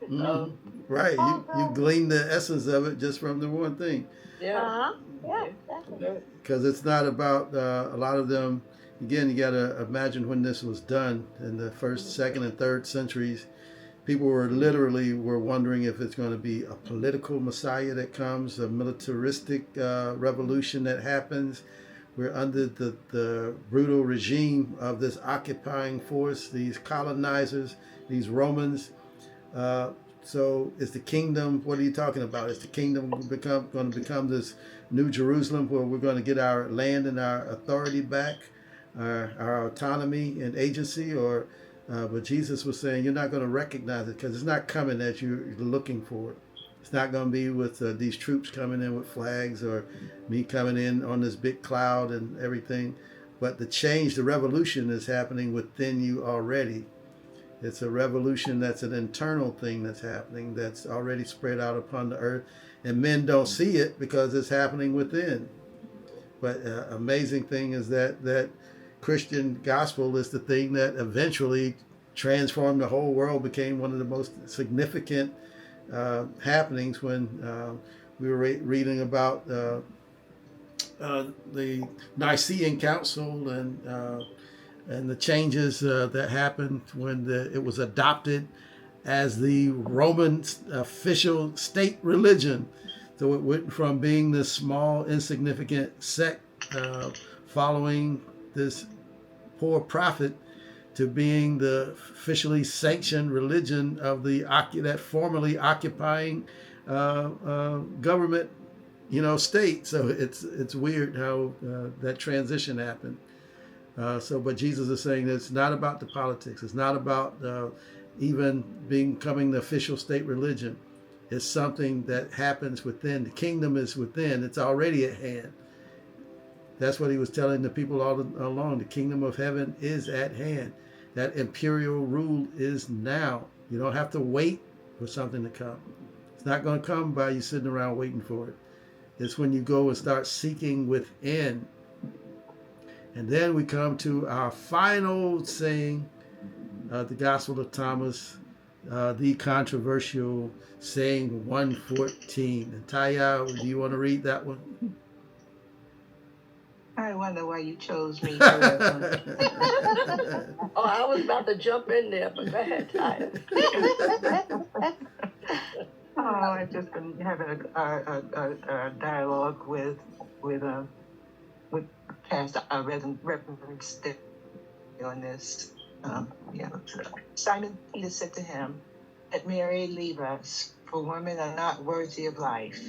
Right. You glean the essence of it just from the one thing. Yeah. Yeah. Exactly. Because it's not about a lot of them. Again, you got to imagine when this was done in the first, second, and third centuries. People were wondering if it's going to be a political messiah that comes, a militaristic revolution that happens. We're under the brutal regime of this occupying force, these colonizers, these Romans. So is the kingdom, what are you talking about? Is the kingdom going to become this new Jerusalem where we're going to get our land and our authority back, our autonomy and agency? But Jesus was saying you're not going to recognize it because it's not coming as you're looking for it. It's not going to be with these troops coming in with flags or me coming in on this big cloud and everything. But the change, the revolution is happening within you already. It's a revolution that's an internal thing that's happening, that's already spread out upon the earth. And men don't see it because it's happening within. But amazing thing is that Christian gospel is the thing that eventually transformed the whole world, became one of the most significant happenings when we were reading about the Nicene Council and the changes that happened when it was adopted as the Roman official state religion. So it went from being this small, insignificant sect following this poor prophet to being the officially sanctioned religion of that formerly occupying government, state. So it's weird how that transition happened. But Jesus is saying that it's not about the politics. It's not about even becoming the official state religion. It's something that happens within. The kingdom is within. It's already at hand. That's what he was telling the people all along. The kingdom of heaven is at hand. That imperial rule is now. You don't have to wait for something to come. It's not going to come by you sitting around waiting for it. It's when you go and start seeking within. And then we come to our final saying, the Gospel of Thomas, the controversial saying 114. And Taya, do you want to read that one? I wonder why you chose me for that one. Oh, I was about to jump in there, but go ahead, Ty. I've just been having a dialogue with Pastor Reverend Stick on this. Simon Peter said to him, "Let Mary leave us, for women are not worthy of life."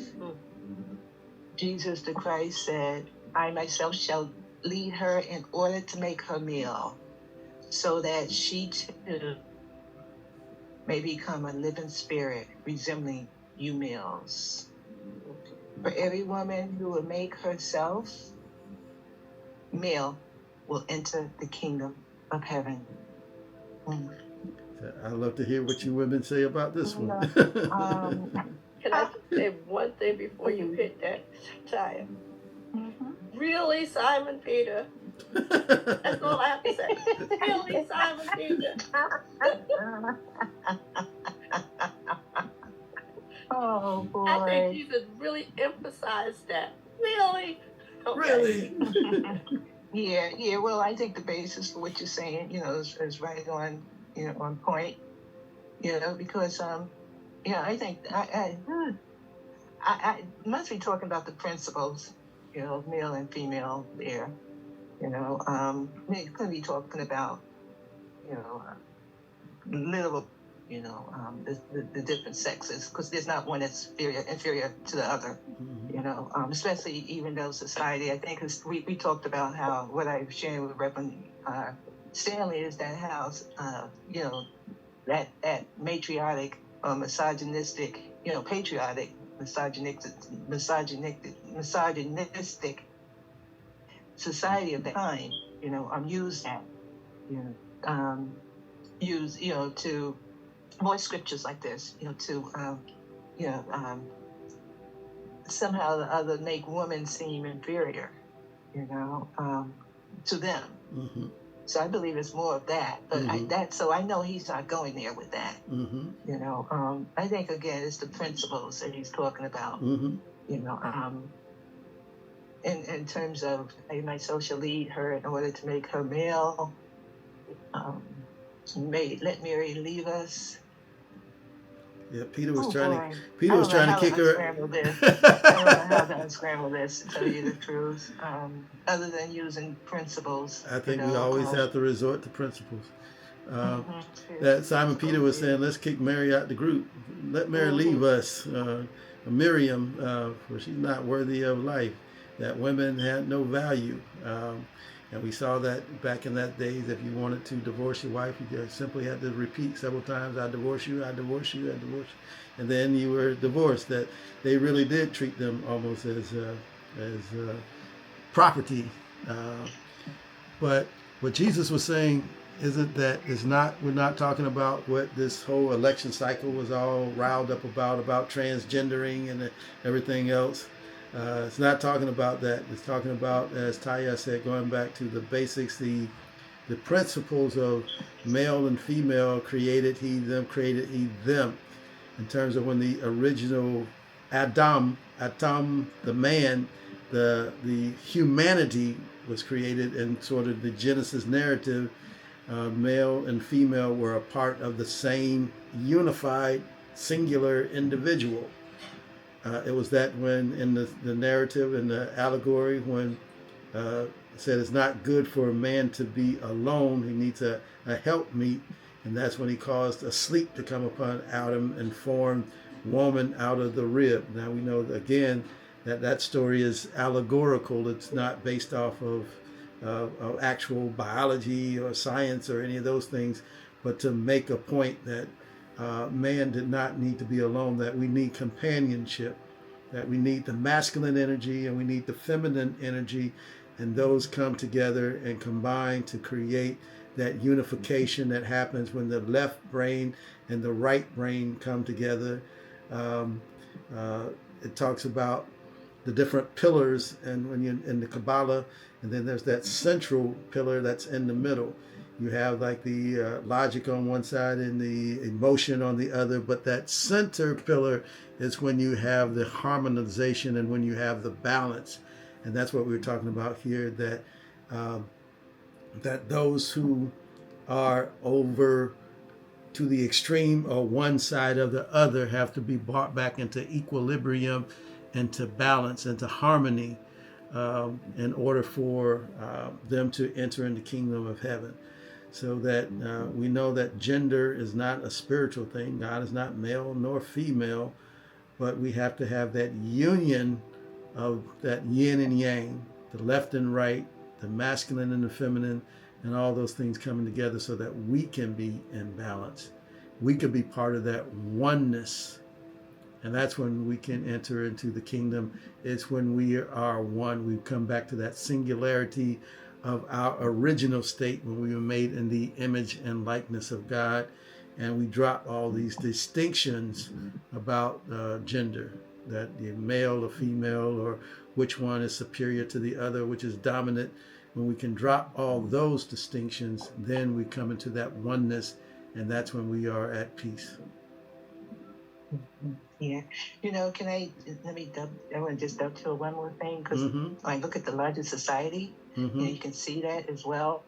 Jesus the Christ said, "I myself shall lead her in order to make her meal, so that she too may become a living spirit, resembling you males. For every woman who will make herself male will enter the kingdom of heaven." I'd love to hear what you women say about this one. Can I say one thing before you hit that, Ty? Really, Simon Peter? That's all I have to say. Really, Simon Peter? Oh, boy. I think Jesus really emphasized that. Really? Okay. Really? Yeah. Well, I think the basis for what you're saying, is right on, on point. Because I think I must be talking about the principles, male and female there. Could be talking about, literal, the different sexes, because there's not one that's inferior to the other. Especially even though society, I think, we talked about how what I was sharing with Reverend Stanley is that how that matriarchic or misogynistic, patriotic, misogynistic society of the time, used that, to more scriptures like this, to somehow or other make women seem inferior, to them. Mm-hmm. So I believe it's more of that, but so I know he's not going there with that. Mm-hmm. I think again it's the principles that he's talking about. Mm-hmm. In terms of I myself shall lead her in order to make her male. Let Mary leave us. Yeah, Peter was trying to kick her. I don't know how to unscramble this, to tell you the truth. Other than using principles. I think we always have to resort to principles. That Simon Peter was saying, let's kick Mary out the group. Let Mary leave us. Miriam, for she's not worthy of life. That women had no value. And we saw that back in that days, if you wanted to divorce your wife, you just simply had to repeat several times, I divorce you, I divorce you, I divorce you. And then you were divorced. That they really did treat them almost as property. But what Jesus was saying isn't that we're not talking about what this whole election cycle was all riled up about transgendering and everything else. It's not talking about that. It's talking about, as Taya said, going back to the basics, the principles of male and female, created he, them, in terms of when the original Adam, the man, the humanity was created, and sort of the Genesis narrative, male and female were a part of the same unified, singular individual. It was that when in the narrative and the allegory when it said it's not good for a man to be alone. He needs a helpmeet, and that's when he caused a sleep to come upon Adam and formed woman out of the rib. Now we know again that that story is allegorical. It's not based off of actual biology or science or any of those things, but to make a point that man did not need to be alone, that we need companionship, that we need the masculine energy and we need the feminine energy, and those come together and combine to create that unification that happens when the left brain and the right brain come together. Um, it talks about the different pillars, and when you in the Kabbalah, and then there's that central pillar that's in the middle. You have like the logic on one side and the emotion on the other, but that center pillar is when you have the harmonization and when you have the balance, and that's what we were talking about here. That that those who are over to the extreme or one side or the other have to be brought back into equilibrium and to balance and to harmony in order for them to enter in the kingdom of heaven. So that we know that gender is not a spiritual thing. God is not male nor female, but we have to have that union of that yin and yang, the left and right, the masculine and the feminine, and all those things coming together so that we can be in balance. We could be part of that oneness. And that's when we can enter into the kingdom. It's when we are one. We come back to that singularity of our original state when we were made in the image and likeness of God. And we drop all these distinctions about gender, that the male or female or which one is superior to the other, which is dominant. When we can drop all those distinctions, then we come into that oneness, and that's when we are at peace. Yeah. Can I want to just dovetail one more thing, because when I look at the larger society, you can see that as well.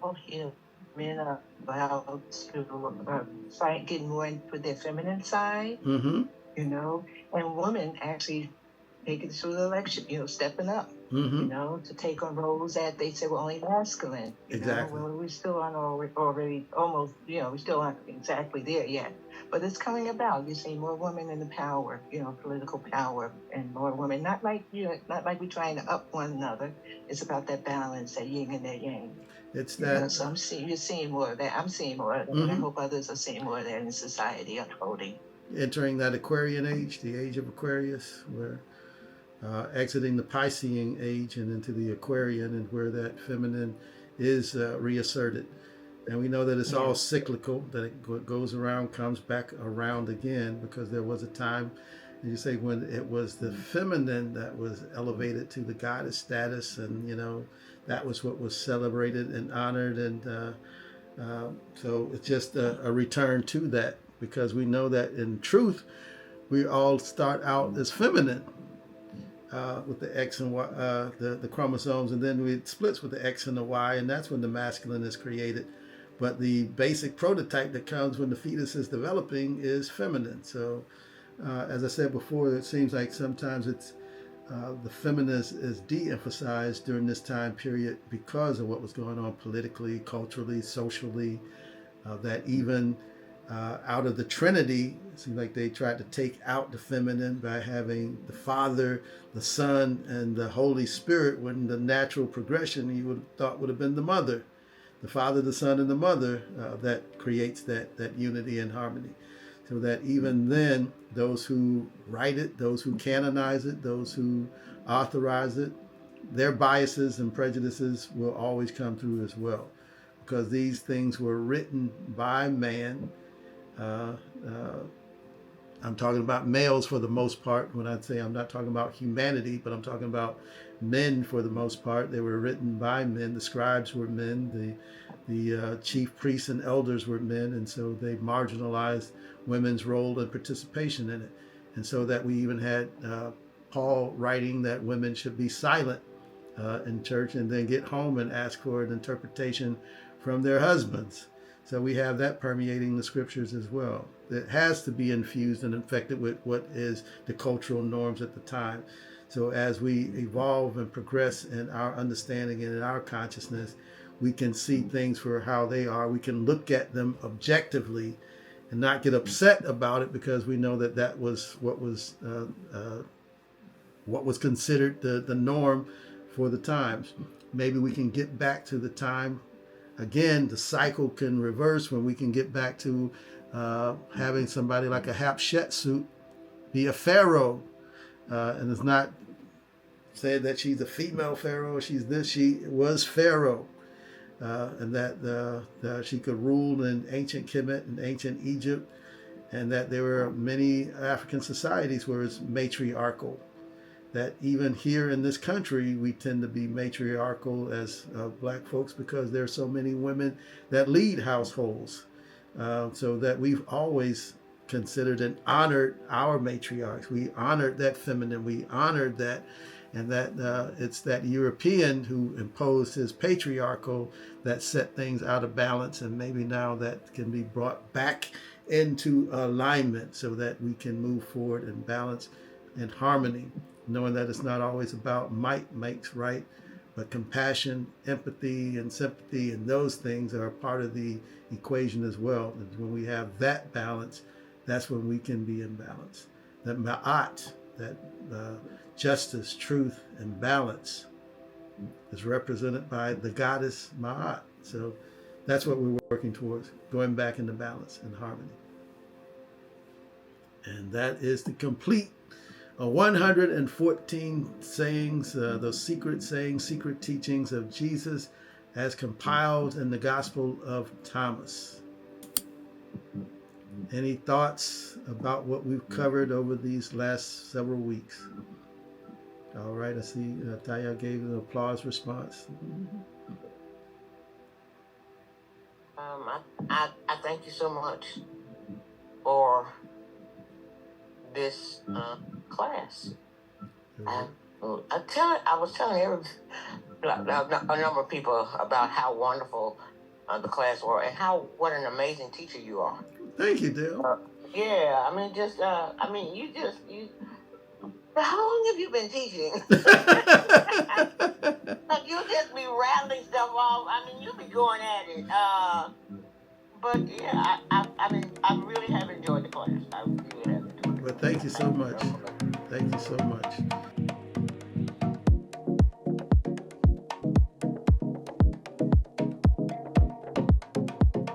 Men are allowed to start getting more into their feminine side, and women actually make it through the election, stepping up, to take on roles that they say were only masculine. Exactly. Well, we still aren't already almost, we still aren't exactly there yet. But it's coming about. You see more women in the power, political power, and more women. Not like we're trying to up one another. It's about that balance, that yin and that yang. It's that. So you're seeing more of that. I'm seeing more of that. And I hope others are seeing more of that in society unfolding. Entering that Aquarian age, the age of Aquarius, where exiting the Piscean age and into the Aquarian, and where that feminine is reasserted. And we know that it's all cyclical, that it goes around, comes back around again, because there was a time, as you say, when it was the feminine that was elevated to the goddess status, and that was what was celebrated and honored. And so it's just a return to that, because we know that in truth, we all start out as feminine. With the X and Y, the chromosomes, and then it splits with the X and the Y, and that's when the masculine is created. But the basic prototype that comes when the fetus is developing is feminine. So, as I said before, it seems like sometimes it's the feminine is de-emphasized during this time period because of what was going on politically, culturally, socially, that even out of the Trinity, it seems like they tried to take out the feminine by having the Father, the Son, and the Holy Spirit, when the natural progression you would have thought would have been the mother. The Father, the Son, and the Mother, that creates that unity and harmony. So that even then, those who write it, those who canonize it, those who authorize it, their biases and prejudices will always come through as well. Because these things were written by man. I'm talking about males for the most part. When I say, I'm not talking about humanity, but I'm talking about men for the most part. They were written by men. The scribes were men. The chief priests and elders were men, and so they marginalized women's role and participation in it. And so that we even had Paul writing that women should be silent in church, and then get home and ask for an interpretation from their husbands. So we have that permeating the scriptures as well. It has to be infused and infected with what is the cultural norms at the time. So as we evolve and progress in our understanding and in our consciousness, we can see things for how they are. We can look at them objectively and not get upset about it because we know that that was what was considered the norm for the times. Maybe we can get back to the time. Again, the cycle can reverse when we can get back to having somebody like a Hatshepsut be a pharaoh. And it's not said that she's a female pharaoh, she's this, she was pharaoh. And that she could rule in ancient Kemet and ancient Egypt, and that there were many African societies where it's matriarchal. That even here in this country, we tend to be matriarchal as black folks because there are so many women that lead households. So that we've always considered and honored our matriarchs. We honored that feminine. We honored that. And that it's that European who imposed his patriarchal that set things out of balance. And maybe now that can be brought back into alignment so that we can move forward in balance and harmony, knowing that it's not always about might makes right, but compassion, empathy, and sympathy, and those things are a part of the equation as well. And when we have that balance, that's when we can be in balance. That ma'at, that justice, truth, and balance is represented by the goddess Ma'at. So that's what we're working towards, going back into balance and harmony. And that is the complete 114 sayings, those secret sayings, secret teachings of Jesus as compiled in the Gospel of Thomas. Any thoughts about what we've covered over these last several weeks? All right, I see Taya gave an applause response. I thank you so much for this class. I was telling a number of people about how wonderful the class were and what an amazing teacher you are. Thank you, Dale. Yeah, I mean, how long have you been teaching? Like, you'll just be rattling stuff off. I mean, you'll be going at it. But yeah, I really have enjoyed the class. I really have enjoyed it. Well, thank you so much. Thank you so much.